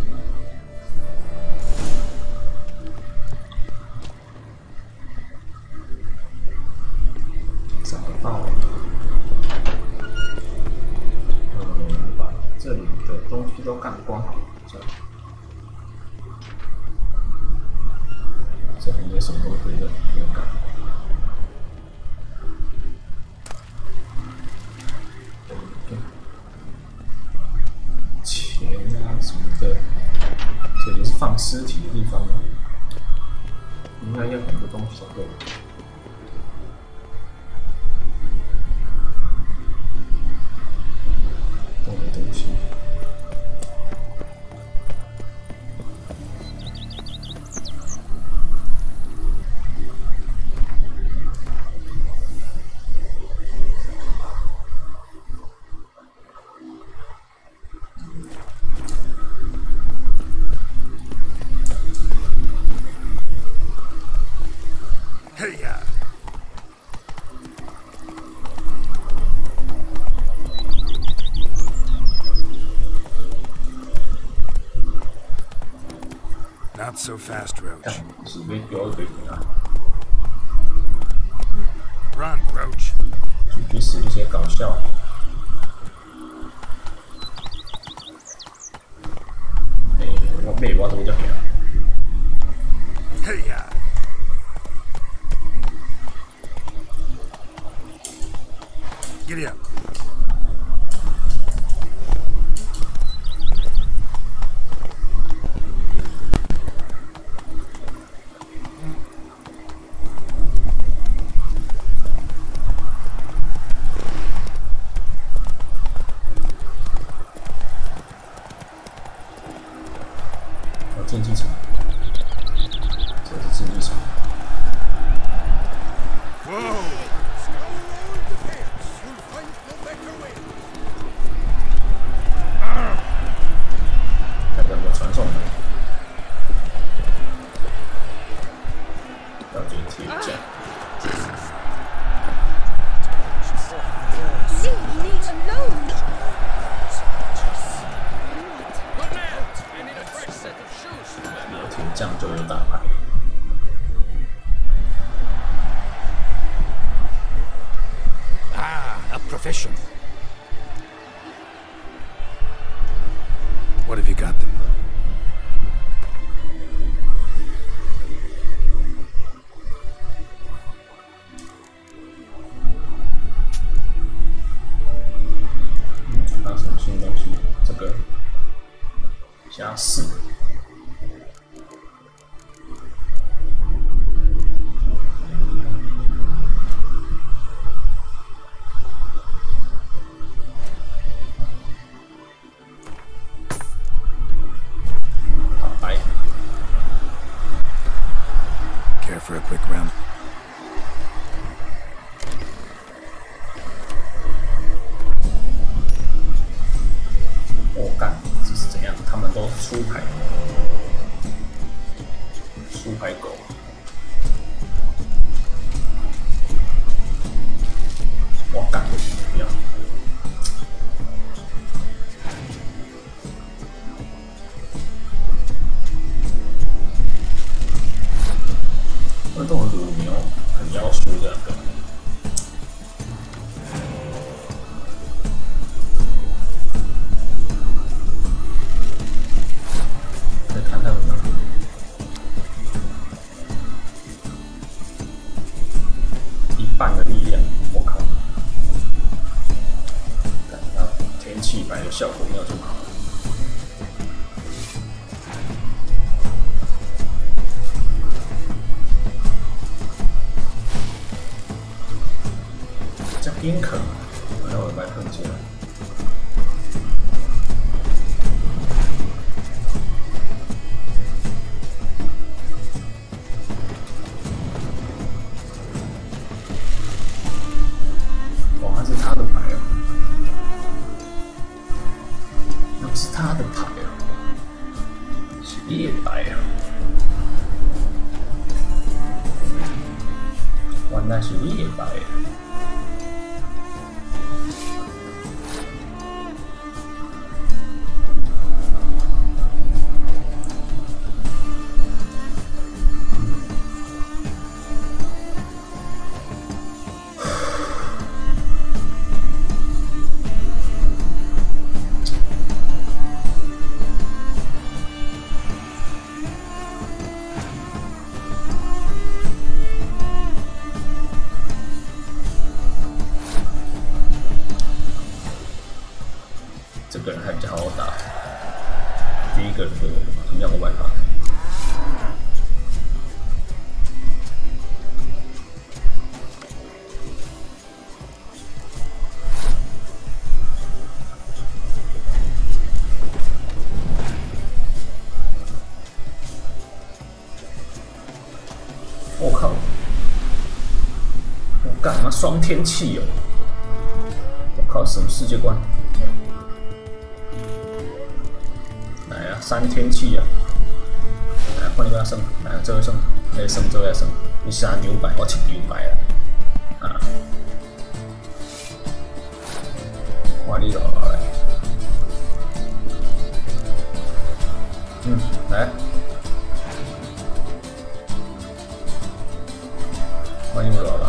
把这里的东西都干光好了，这样。这里没什么东西的，没有干。钱啊什么的，这里是放尸体的地方吗？应该要很多东西才对。都没东西。Hey ya! Not so fast, Roach. Run, Roach. 去死一些搞笑。我背我都叫咩？Hey ya! Giddy up. What have you got them? For a quick round. 我干，这是怎样？他们都出牌狗。我干，不要。那动物乳牛很妖术这个，再看他们呢，一半的力量，我靠！感到天气白的效果没有这么好。丁肯，那我来碰见了。哇，那是他的牌哦，那是他的牌哦，是夜牌啊，哇，那是夜牌啊。我靠！我干嘛双天气哦？我靠，什么世界观？来啊，3天气啊！来，看你要算，来这个算，来算这个算，你3牛排，我7牛排啦。啊！看你落来。来。欢迎我老爸。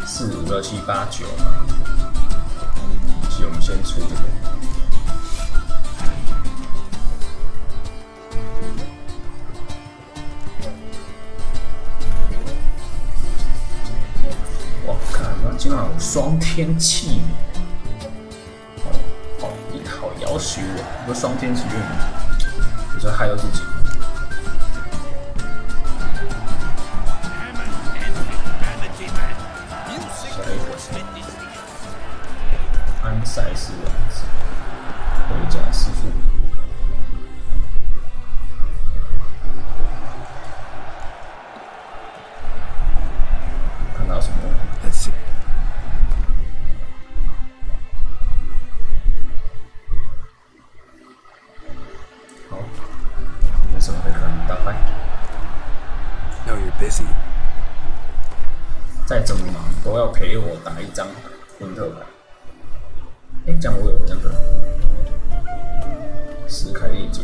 4、5、6、7、8、9嘛，所以我们先出这个。我靠，那今晚有双天气。好要求啊！不是双天气运，有时候害到自己。下一个，安塞斯王子，回家师傅。看到什么？busy. 再怎么忙都要陪我打一张温特牌。哎，这样我有那个斯凯利杰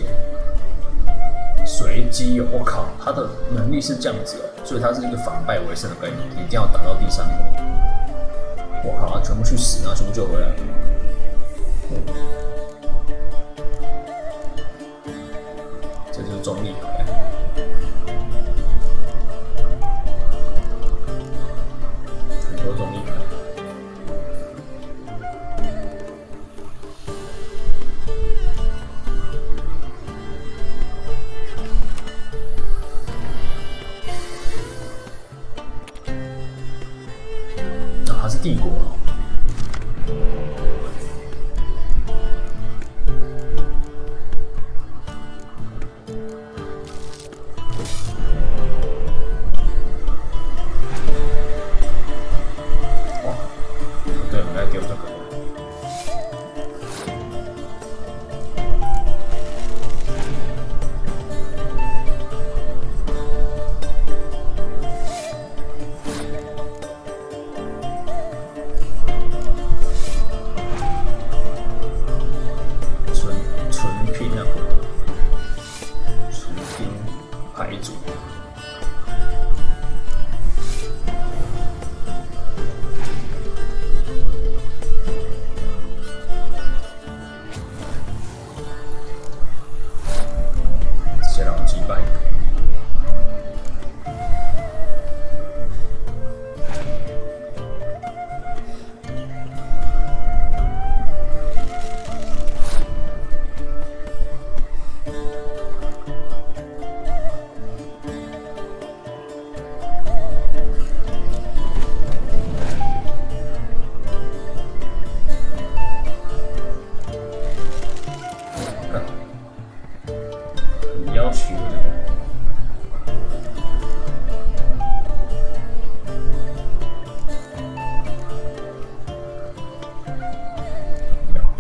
随机哦，我靠，他的能力是这样子哦，所以他是一个反败为胜的概念，你一定要打到第3回。我靠，他全部去死，然后全部救回来。这就是中立牌。中立牌，啊，它是帝国哦。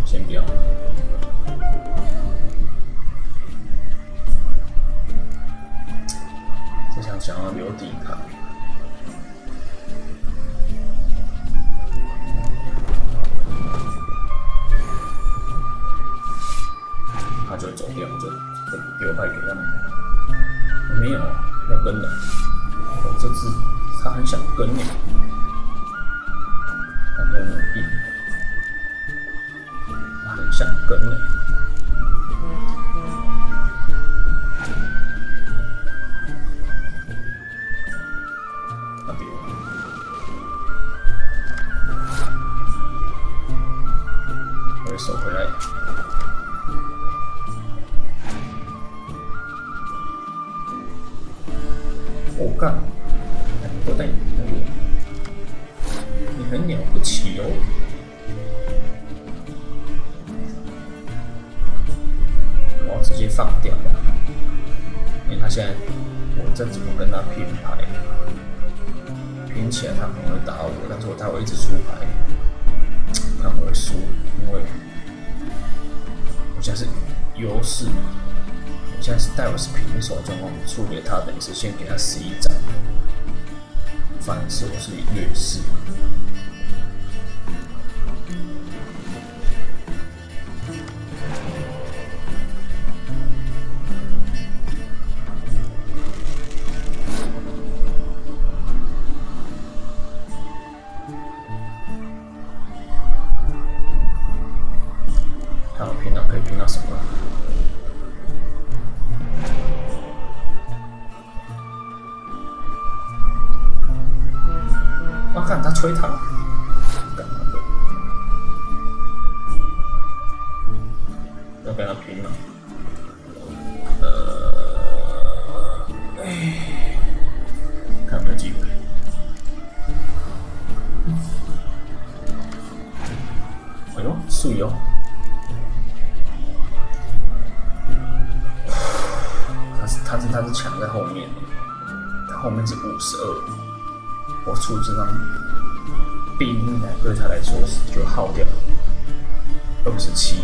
先不要。这场想要留抵抗。他就走掉，就丢派给他们。没有，要跟的。哦，这次他很想跟你，他没有努力。他很想跟你。他丢了。我的手回来。我干，你都带那个，你很了不起哦。放掉吧，因为他现在我再怎么跟他拼牌，拼起来他可能会打我，但是我待会一直出牌，看我会输，因为我现在是优势，我现在是待会是平手状况，输给他等于是先给他11张，反而是我是劣势。看我拼到可以拼到什么？我看他吹他，干嘛的？要跟他拼了。看有没有机会。哎呦，水哦！他是抢在后面，他后面是52，我出这张兵对他来说就耗掉27，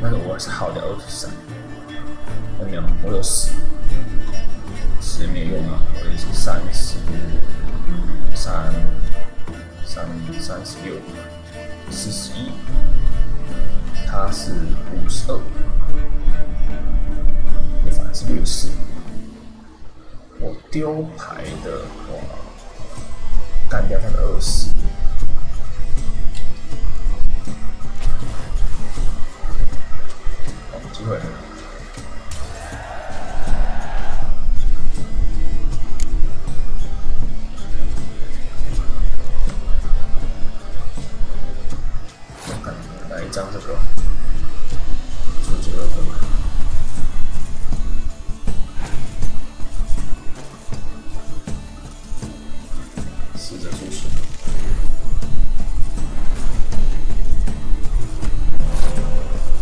但是我还是耗掉23，有没有？我有10没有用啊，我也是36、41，他是52。反而是劣势，我丢牌的话，干掉他的20，好，机会了。我看来一张这个，出几个分。死者苏醒，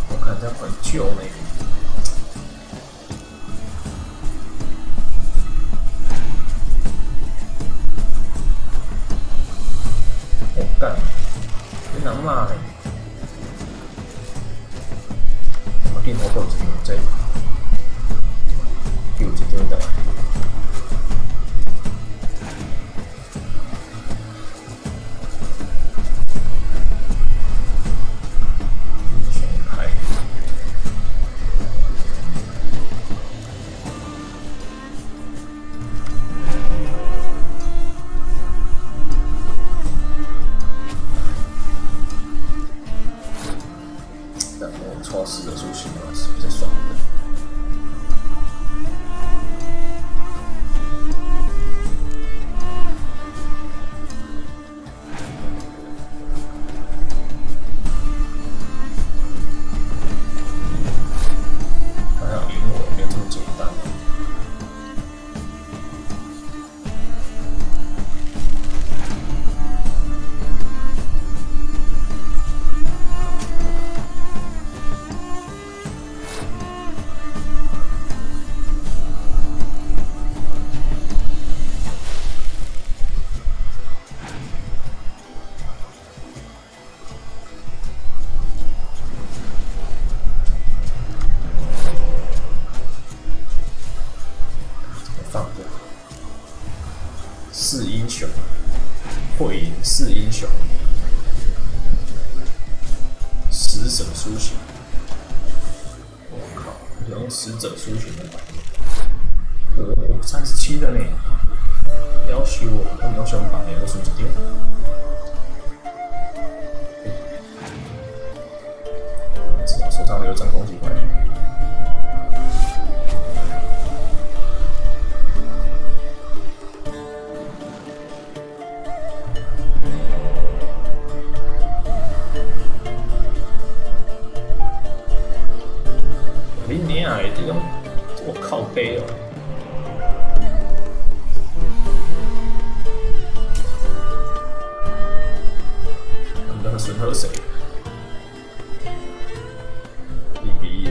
我看他很旧呢。我干，你能骂嘞？我镜头够几秒钟？有几丢的？超市的出行是比较爽的。他要赢我没有这么简单。4英雄，会赢4英雄，10者苏醒。我靠，用10者苏醒的版本，37的呢，要修我没有想法，我输一丢。手上有一张攻击牌。我靠背哦！他们那个损喝谁？1比1。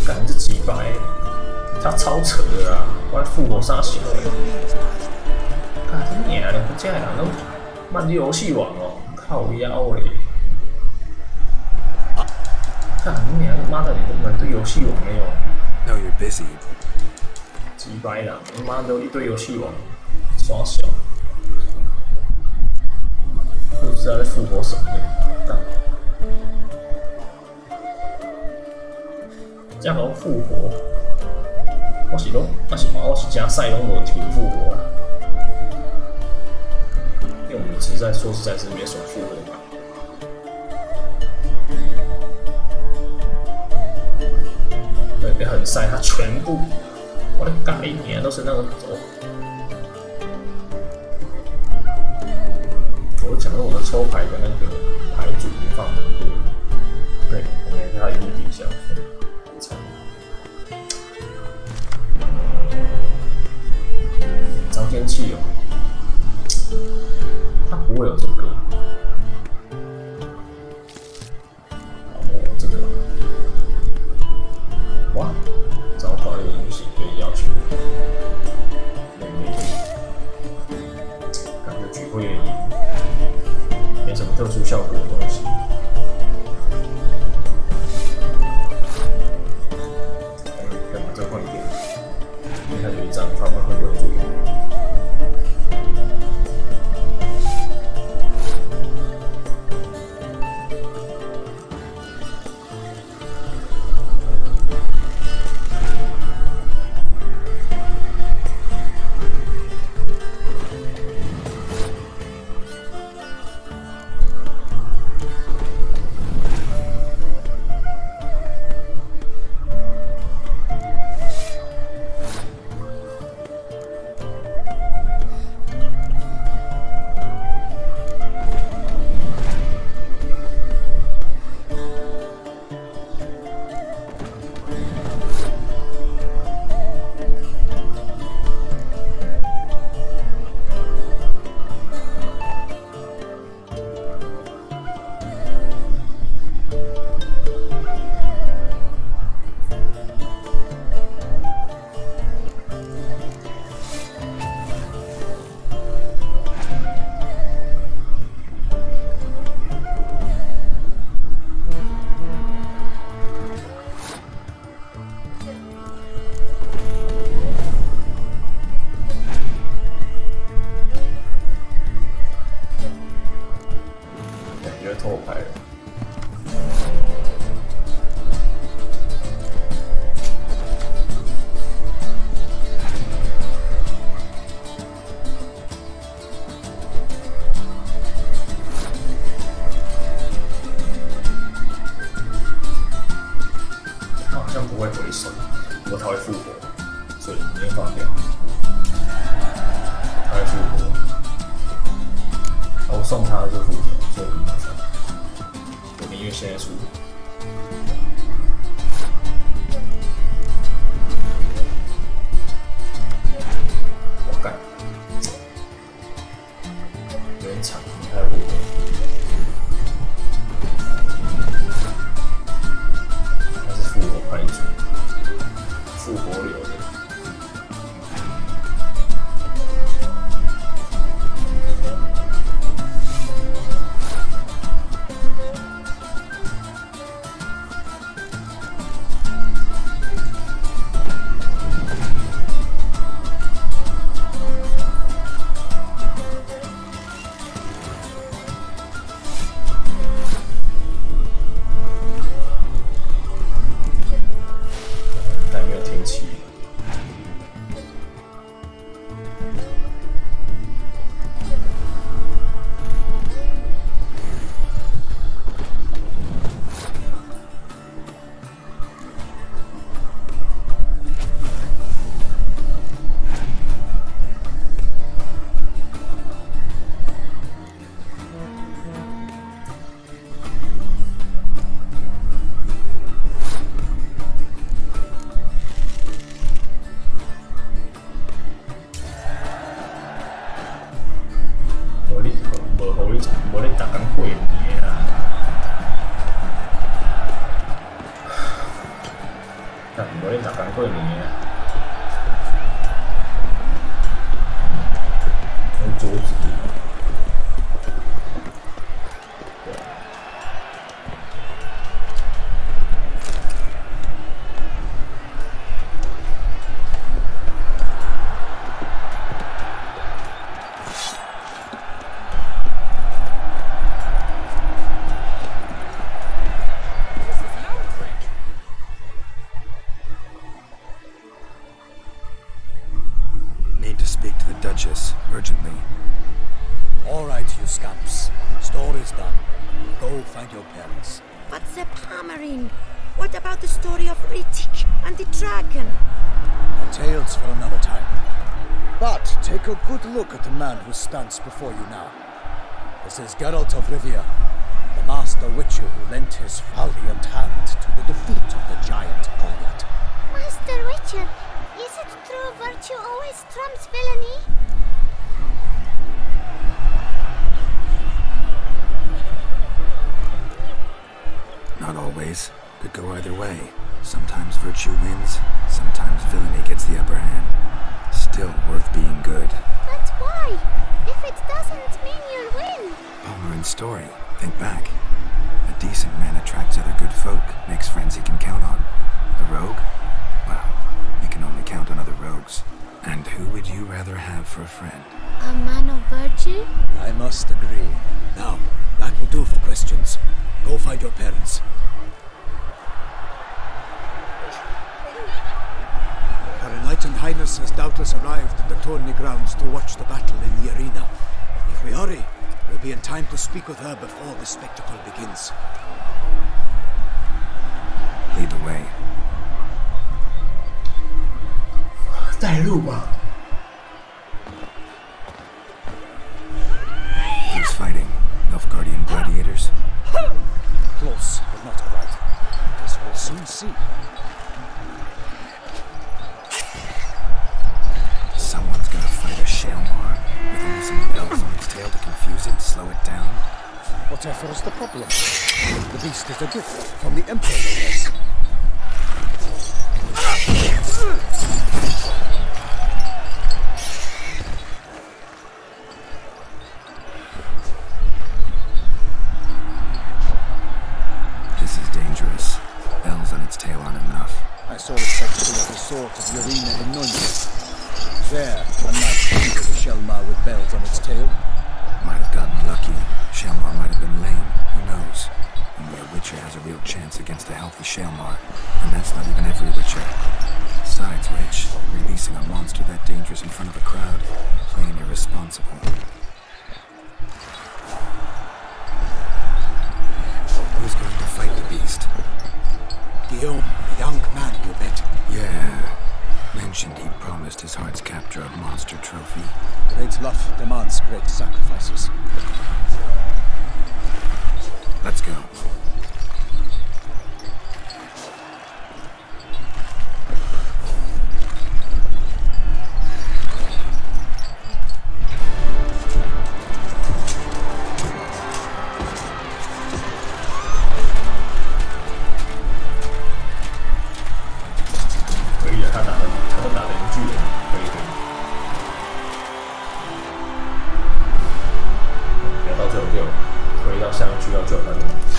干这几百，他超扯的啦！我来复活啥小的？干你娘的！这人都慢游戏王哦，靠腰嘞！干你娘妈的，你都满堆游戏王没有 No, you're busy. 几百人，妈的一堆游戏王，耍小，不知道在复活什么的，干。这样复活，我是真赛拢无提复活啦，因为我们说实在是没什么复活感。对，很晒，它全部，我的干一年都是那个走。我讲到我的抽牌的那个牌组已经放很多，对，我们在它衣底下。张天气哦，它不会有这个，有这个，哇，糟糕的东西可以要求，感觉举会赢，没什么特殊效果的东西。干嘛再换一点？因为它有一张他们会留住。偷拍了。他好像不会回手，不过他会复活，所以你先放掉。他会复活，我送他就复活，所以很麻烦。我宁愿现在出。我干，有点长，你还复活。他是复活派组，复活流的。但没有天气，看我咧打赶过年啊，用桌子。 Urgently. All right, you scamps. Story's done. Go find your parents. But the Palmerine, what about the story of Rittik and the dragon? Tales for another time. But take a good look at the man who stands before you now. This is Geralt of Rivia, the master witcher who lent his valiant hand to the defeat of the giant Goliath. Master Witcher, is it true virtue always trumps villainy? Not always. Could go either way. Sometimes virtue wins, sometimes villainy gets the upper hand. Still worth being good. But why? If it doesn't mean you'll win. Palmerin's story. Think back. A decent man attracts other good folk, makes friends he can count on. A rogue? Well, he can only count on other rogues. And who would you rather have for a friend? A man of virtue? I must agree. Now, that will do for questions. Go find your parents. Her Enlightened Highness has doubtless arrived at the tourney grounds to watch the battle in the arena. If we hurry, we'll be in time to speak with her before the spectacle begins. Lead the way. 带路吧。 Who's fighting? Nilfgaardian gladiators? Close, but not quite. As we'll soon see. Someone's gonna fight a Shalmar with only some bells on its tail to confuse it, slow it down. Whatever is the problem? The beast is a gift from the Emperor, no less. This is dangerous. Bells on its tail aren't enough. I saw a section of the sword of the arena in Nunez. There, a knight defeated a Shalmar with bells on its tail. Might have gotten lucky. Shalmar might have been lame. Who knows? Only a witcher has a real chance against a healthy Shalmar. And that's not even every witcher. Besides which, releasing a monster that dangerous in front of a crowd, plain irresponsible. Who's going to fight the beast? Guillaume, the young man you met. Yeah. Mentioned he'd promised his heart's capture a monster trophy. Great love demands great sacrifices. Let's go.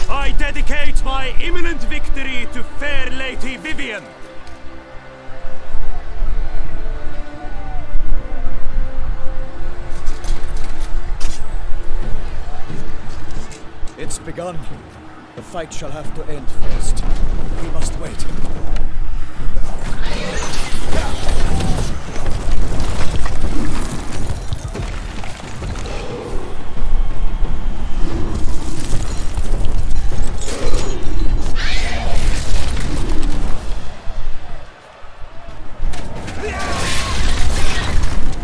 I dedicate my imminent victory to fair Lady Vivian. It's begun. The fight shall have to end first. We must wait.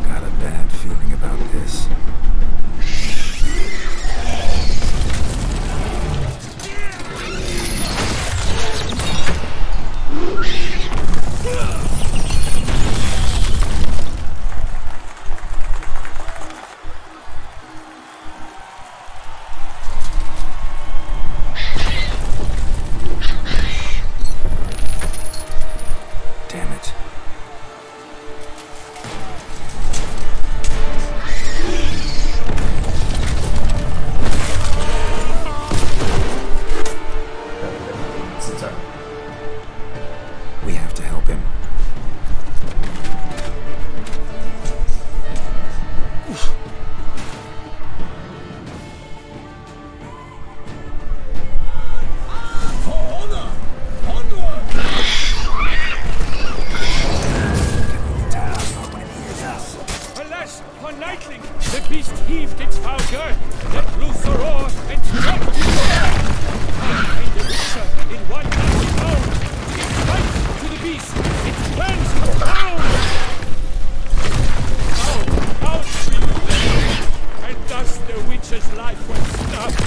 Got a bad feeling about this. Damn it. We have to help him. The beast heaved its foul girth, let loose the roar, and struck the air. And the witcher, in one mighty bound, gives fight to the beast. It turns down. Out she fell, and thus the witcher's life was snuffed.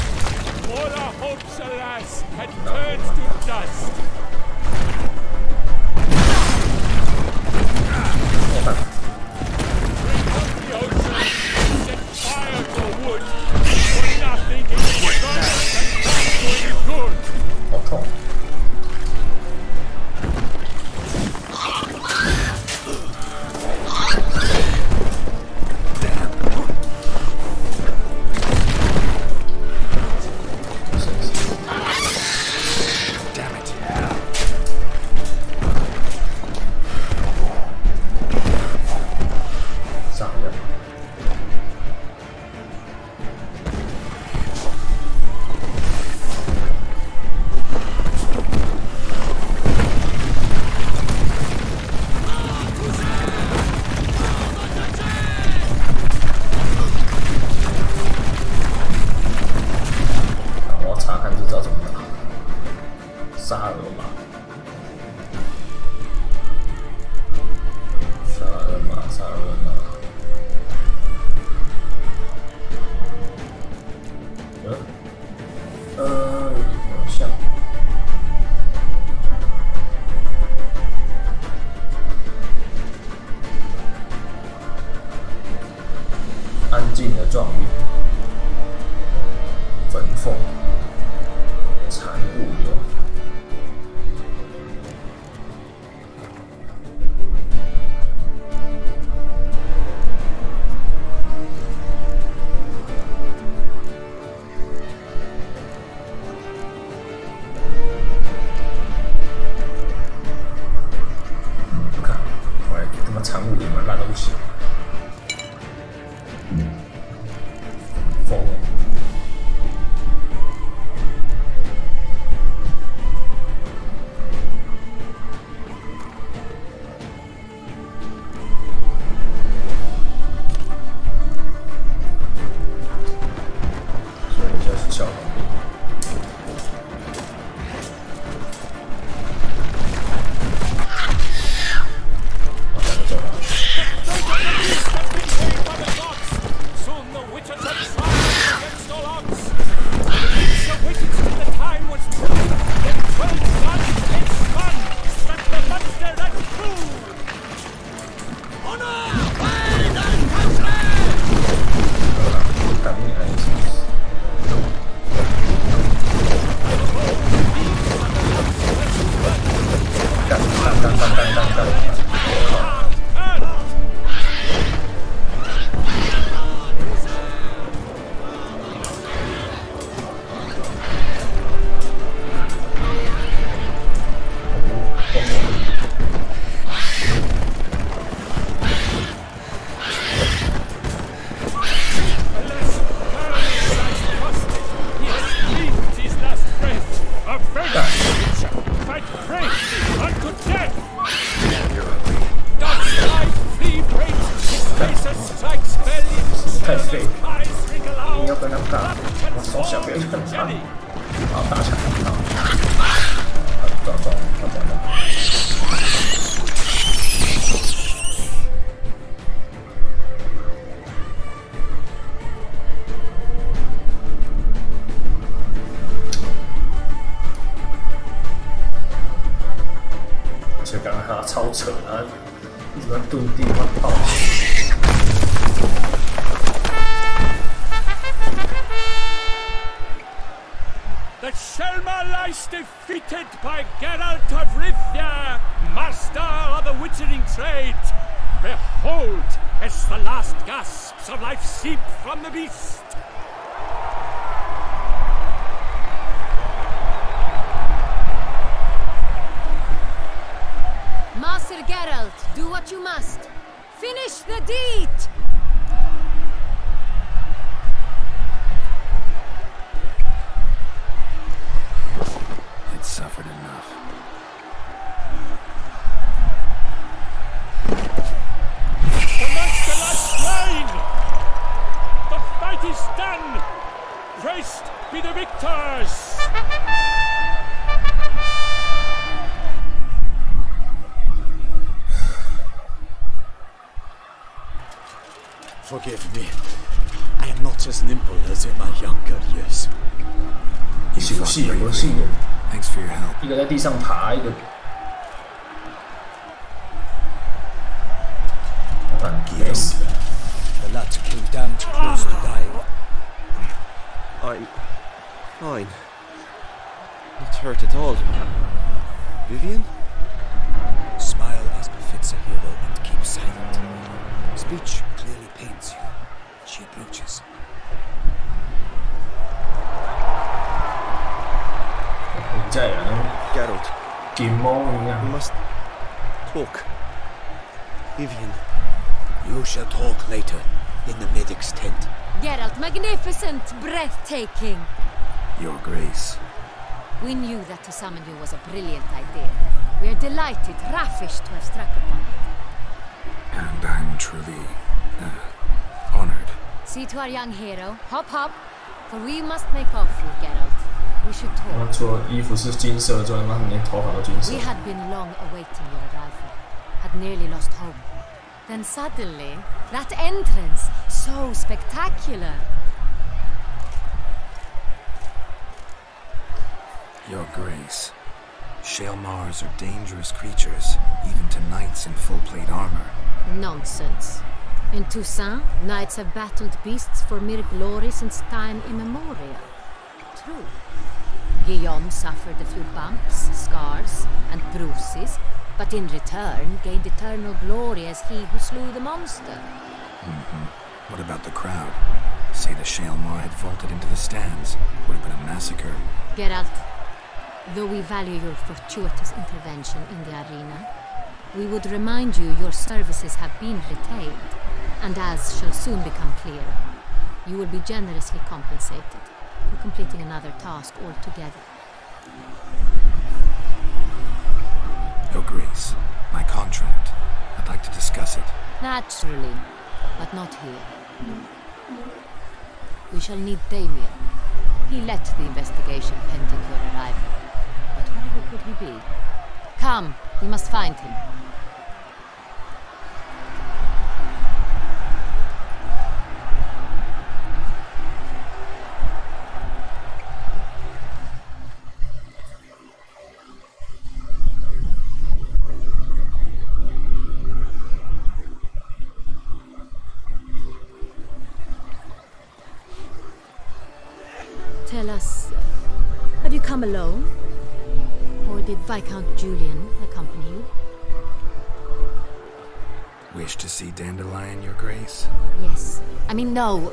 All our hopes, alas, had turned to dust.安静的状语，焚凤，残物流。不看，我来他妈残物流嘛，烂东西。疯了！所以就是小皇帝。我赶着走了。太废了！你要跟他干，我手小别很长，好打起来，好，撞，而且刚刚他超扯啊，一直在蹲地，我爆。The Selma lies defeated by Geralt of Rivia, master of butchering trade. Behold, as the last gasps of life seep from the beast. Master Geralt, do what you must. Finish the deed! It's suffered enough. The monster lies slain! The fight is done! Praised be the victors! Forgive me. I am not as nimble as in my younger years. 游戏很多戏的， Thanks for your help. 一个在地上爬，一个。没死。 The lad came down too close to die. I'm fine. Not hurt at all. Vivian? Smile as befits a hero and keep silent. Speech clearly pains you. She approaches. Geralt, 金毛一样。 we must talk. Vivian. You shall talk later, in the medic's tent. Geralt, magnificent, breathtaking. Your Grace. We knew that to summon you was a brilliant idea. We are delighted, ravished to have struck upon it. And I'm truly honored. See to our young hero. Hop, hop. For we must make off you, Geralt. We should 然后 talk. 除了衣服是金色之外，他连头发都金色 We。had been long awaiting your arrival. Had nearly lost hope. Then suddenly, that entrance, so spectacular. Your Grace. Shaelmars are dangerous creatures, even to knights in full plate armor. Nonsense. In Toussaint, knights have battled beasts for mere glory since time immemorial. True. Guillaume suffered a few bumps, scars, and bruises, but in return gained eternal glory as he who slew the monster. What about the crowd? Say the Shaelmar had vaulted into the stands. Would have been a massacre. Geralt, though we value your fortuitous intervention in the arena, we would remind you your services have been retained, and as shall soon become clear, you will be generously compensated for completing another task altogether. Your Grace, my contract. I'd like to discuss it. Naturally, but not here. We shall need Damien. He led the investigation pending your arrival. But whatever could he be? Come, we must find him. Tell us, have you come alone? Or did Viscount Julian accompany you? Wish to see Dandelion, Your Grace? Yes. I mean, no.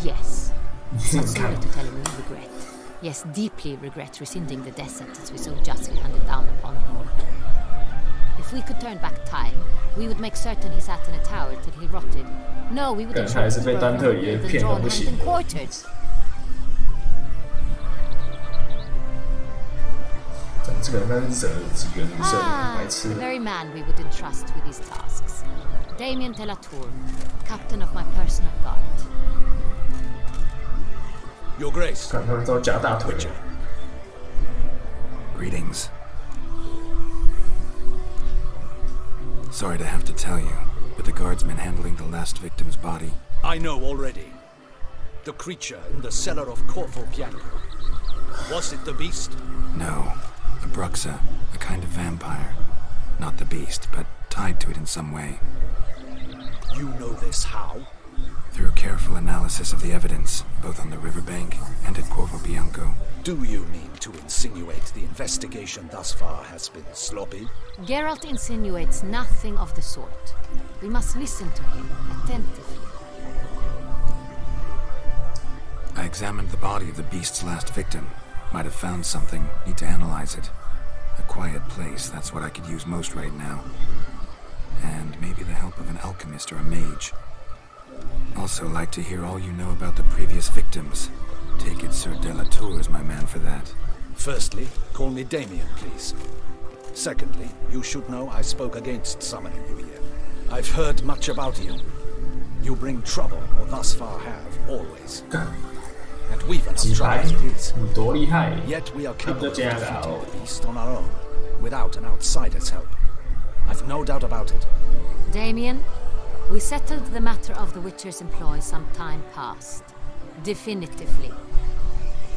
Yes. I'm sorry to tell you we regret. Yes, deeply regret rescinding the death sentence we so justly handed down upon him. If we could turn back time, we would make certain he sat in a tower till he rotted. No, we would ensure he was broken and drawn and quartered. 这个应该是惹几个女生白痴 The very man we would entrust with these tasks. Damien de la Tour, captain of my personal guard. Your Grace. 看他们都夹大腿。 Greetings. Sorry to have to tell you, but the guardsmen handling the last victim's body. I know already. The creature in the cellar of Corvo Bianco. Was it the beast? No. A Bruxa, a kind of vampire. Not the beast, but tied to it in some way. You know this how? Through careful analysis of the evidence, both on the riverbank and at Corvo Bianco. Do you mean to insinuate the investigation thus far has been sloppy? Geralt insinuates nothing of the sort. We must listen to him attentively. I examined the body of the beast's last victim. Might have found something. Need to analyze it. A quiet place, that's what I could use most right now. And maybe the help of an alchemist or a mage. Also like to hear all you know about the previous victims. Take it Sir Delatour is my man for that. Firstly, call me Damien, please. Secondly, you should know I spoke against summoning you here. I've heard much about you. You bring trouble, or thus far have, always. And we've enough trouble as it is. Yet we are capable of defeating the beast on our own, without an outsider's help. I've no doubt about it. Damien, we settled the matter of the Witcher's employ some time past. Definitively.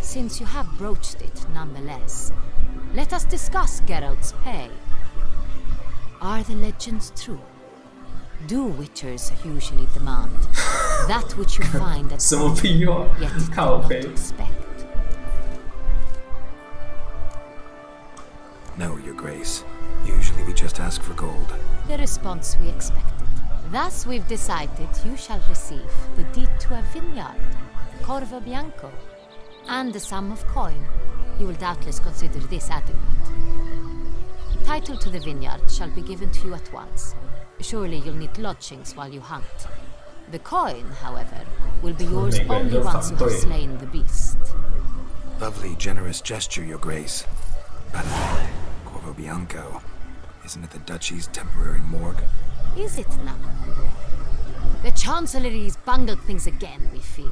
Since you have broached it nonetheless, let us discuss Geralt's pay. Are the legends true? Do Witchers usually demand that which you find at home, yet do not expect? No, Your Grace. Usually we just ask for gold. The response we expected. Thus we've decided you shall receive the deed to a vineyard, Corvo Bianco, and the sum of coin. You will doubtless consider this adequate. Title to the vineyard shall be given to you at once. Surely you'll need lodgings while you hunt. The coin, however, will be yours only once you have slain the beast. Lovely, generous gesture, Your Grace. But Corvo Bianco, isn't it the Duchy's temporary morgue? Is it now? The Chancellery's bungled things again, we fear.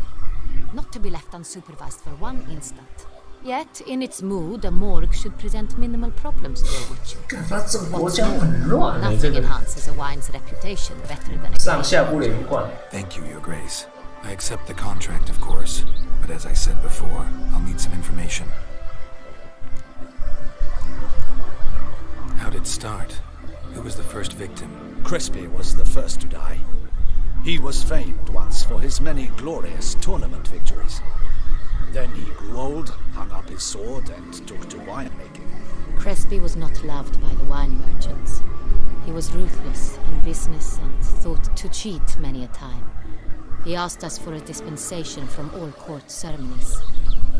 Not to be left unsupervised for one instant. Yet, in its mood, a morgue should present minimal problems to a witcher. Nothing enhances a wine's reputation better than a Thank you, Your Grace. I accept the contract, of course. But as I said before, I'll need some information. How'd it start? Who was the first victim? Crespi was the first to die. He was famed once for his many glorious tournament victories. Then he grew old, hung up his sword, and took to winemaking. Crespi was not loved by the wine merchants. He was ruthless in business and thought to cheat many a time. He asked us for a dispensation from all court ceremonies.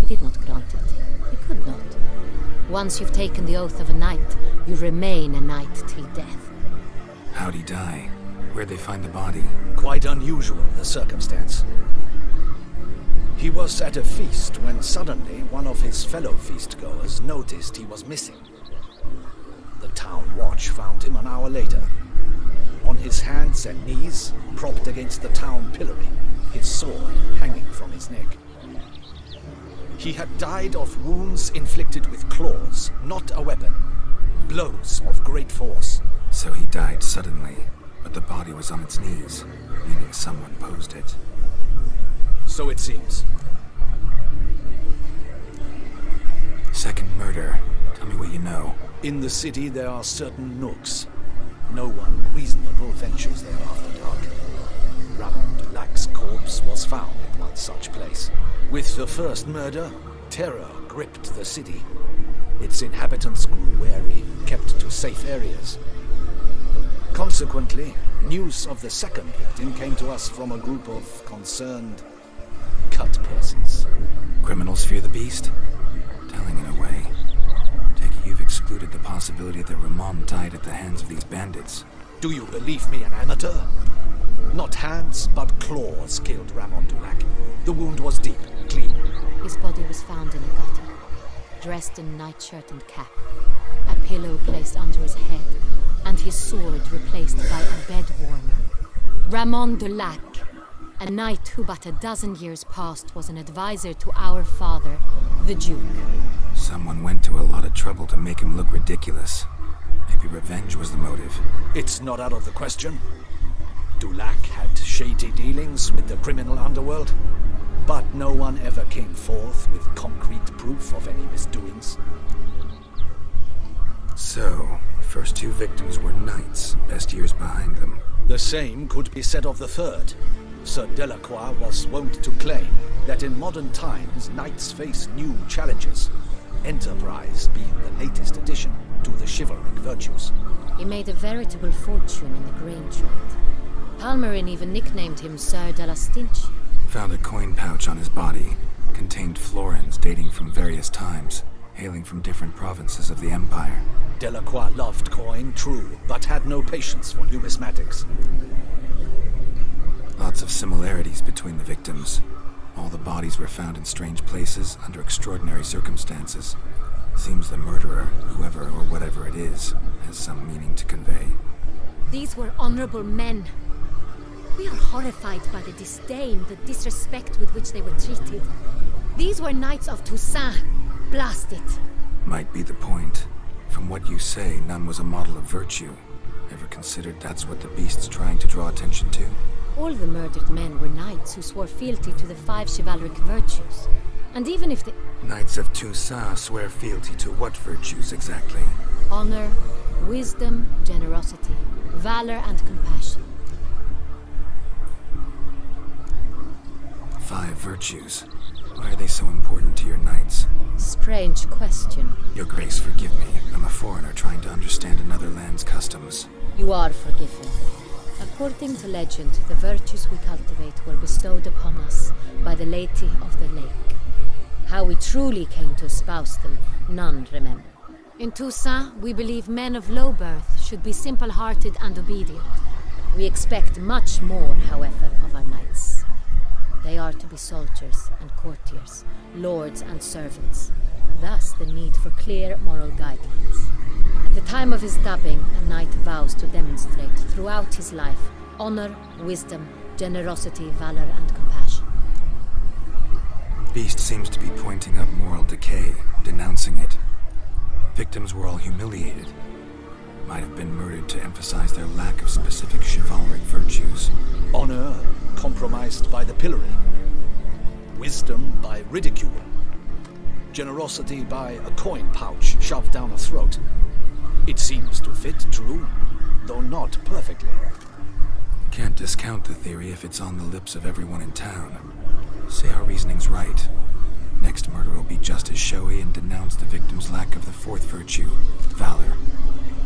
We did not grant it. We could not. Once you've taken the oath of a knight, you remain a knight till death. How'd he die? Where'd they find the body? Quite unusual, the circumstance. He was at a feast when suddenly one of his fellow feastgoers noticed he was missing. The town watch found him an hour later. On his hands and knees, propped against the town pillory, his sword hanging from his neck. He had died of wounds inflicted with claws, not a weapon. Blows of great force. So he died suddenly, but the body was on its knees, meaning someone posed it. So it seems. Second murder. Tell me what you know. In the city there are certain nooks. No one reasonable ventures there after dark. Ramon de Lac's corpse was found in one such place. With the first murder, terror gripped the city. Its inhabitants grew wary, kept to safe areas. Consequently, news of the second victim came to us from a group of concerned cut persons. Criminals fear the beast? Telling in a way. Take it you've excluded the possibility that Ramon died at the hands of these bandits. Do you believe me an amateur? Not hands, but claws killed Ramon de Lac. The wound was deep, clean. His body was found in a gutter, dressed in nightshirt and cap, a pillow placed under his head, and his sword replaced by a bed warmer. Ramon de Lac, a knight who but a dozen years past was an advisor to our father, the Duke. Someone went to a lot of trouble to make him look ridiculous. Maybe revenge was the motive. It's not out of the question. Dulac had shady dealings with the criminal underworld, but no one ever came forth with concrete proof of any misdoings. So, first two victims were knights, best years behind them. The same could be said of the third. Sir Delacroix was wont to claim that in modern times knights face new challenges, enterprise being the latest addition to the chivalric virtues. He made a veritable fortune in the grain trade. Palmerin even nicknamed him Sir de la Stinch. Found a coin pouch on his body. Contained florins dating from various times, hailing from different provinces of the Empire. Delacroix loved coin, true, but had no patience for numismatics. Lots of similarities between the victims. All the bodies were found in strange places under extraordinary circumstances. Seems the murderer, whoever or whatever it is, has some meaning to convey. These were honorable men. We are horrified by the disdain, the disrespect with which they were treated. These were knights of Toussaint. Blast it. Might be the point. From what you say, none was a model of virtue. Ever considered that's what the beast's trying to draw attention to? All the murdered men were knights who swore fealty to the 5 chivalric virtues. And even if the Knights of Toussaint swear fealty to what virtues exactly? honor, wisdom, generosity, valor, and compassion. 5 virtues. Why are they so important to your knights? Strange question. Your Grace, forgive me. I'm a foreigner trying to understand another land's customs. You are forgiven. According to legend, the virtues we cultivate were bestowed upon us by the Lady of the Lake. How we truly came to espouse them, none remember. In Toussaint, we believe men of low birth should be simple-hearted and obedient. We expect much more, however, of our knights. They are to be soldiers and courtiers, lords and servants. Thus the need for clear moral guidelines. At the time of his dubbing, a knight vows to demonstrate throughout his life honor, wisdom, generosity, valor, and compassion. Beast seems to be pointing up moral decay, denouncing it. Victims were all humiliated. Might have been murdered to emphasize their lack of specific chivalric virtues. Honor compromised by the pillory. Wisdom by ridicule. Generosity by a coin pouch shoved down a throat. It seems to fit, true, though not perfectly. Can't discount the theory if it's on the lips of everyone in town. Say our reasoning's right. Next murder will be just as showy and denounce the victim's lack of the 4th virtue, valor.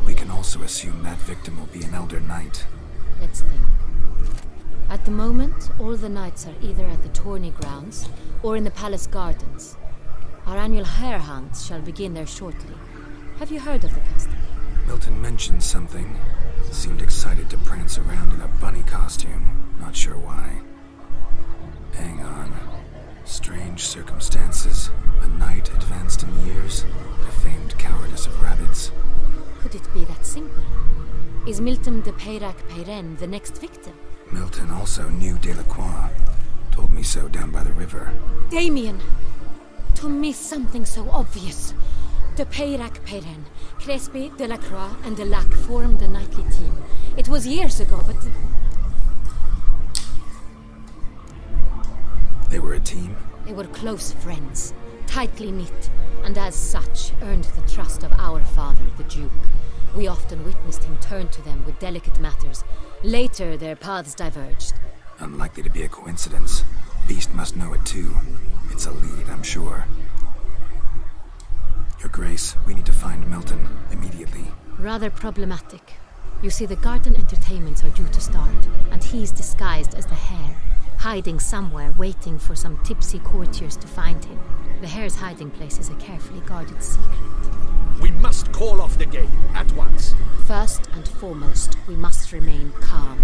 We can also assume that victim will be an elder knight. Let's think. At the moment, all the knights are either at the tourney grounds or in the palace gardens. Our annual hare hunt shall begin there shortly. Have you heard of the custom? Milton mentioned something. Seemed excited to prance around in a bunny costume. Not sure why. Hang on. Strange circumstances. A knight advanced in years. The famed cowardice of rabbits. Could it be that simple? Is Milton de Peyrac-Peyren the next victim? Milton also knew Delacroix. Told me so down by the river. Damien! To miss something so obvious. De Peyrac-Peyren, Crespi, Delacroix, and Delac formed a knightly team. It was years ago, but... They were a team? They were close friends, tightly knit, and as such earned the trust of our father, the Duke. We often witnessed him turn to them with delicate matters. Later, their paths diverged. Unlikely to be a coincidence. Beast must know it too. It's a lead, I'm sure. Your Grace, we need to find Milton immediately. Rather problematic. You see, the garden entertainments are due to start, and he's disguised as the hare, hiding somewhere, waiting for some tipsy courtiers to find him. The hare's hiding place is a carefully guarded secret. We must call off the game at once. First and foremost, we must remain calm.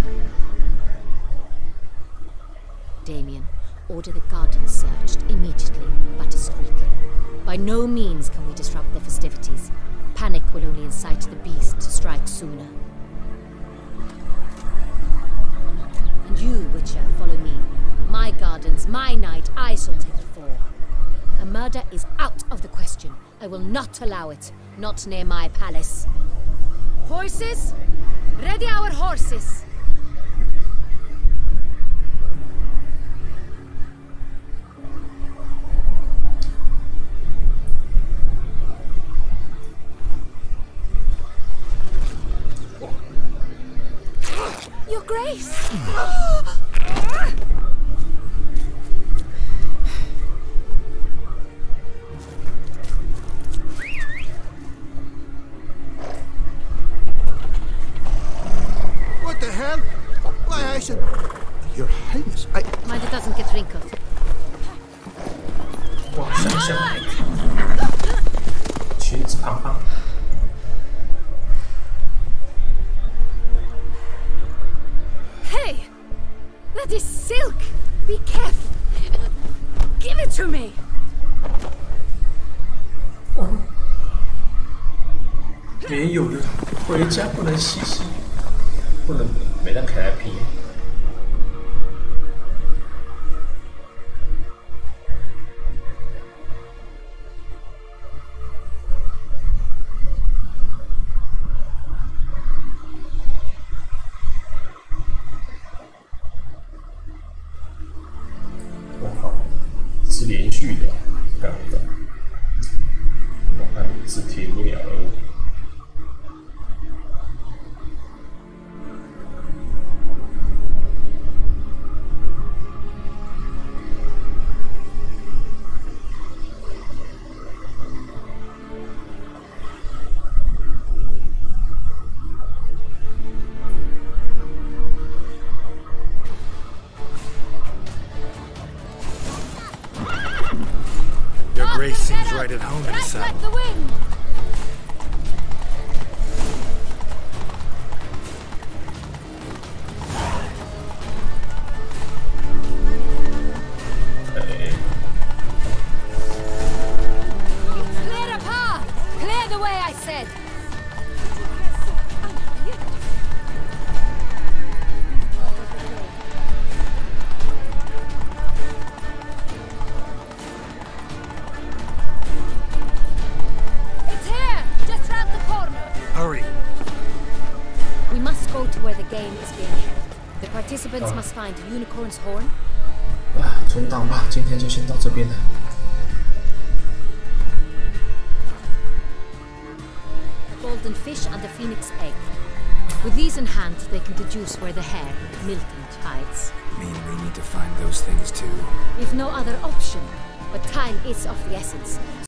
Damien, order the garden searched immediately, but discreetly. By no means can we disrupt the festivities. Panic will only incite the beast to strike sooner. And you, Witcher, follow me. My gardens, my night, I shall take the fall. A murder is out of the question. I will not allow it. Not near my palace. Horses? Ready our horses! Your Grace! wrinkled. 哇，想象裙子胖胖。 Hey! That is silk! Be careful! Give it to me! 没有的，回家不能洗洗，不能每当开来皮。我靠，是连续的，干不到。我看是停不了了。 Your grace seems right at home in a saddle. Like the wind! Clear a path! Clear the way, I said! It's here! Just round the corner! Hurry! We must go to where the game is being held. The participants must find Unicorn's horn. 啊，存档吧，今天就先到这边了。 Golden fish and the phoenix egg. With these in hand, they can deduce where the hare, Milton, hides. Mean we need to find those things too. We've no other option, but time is of the essence.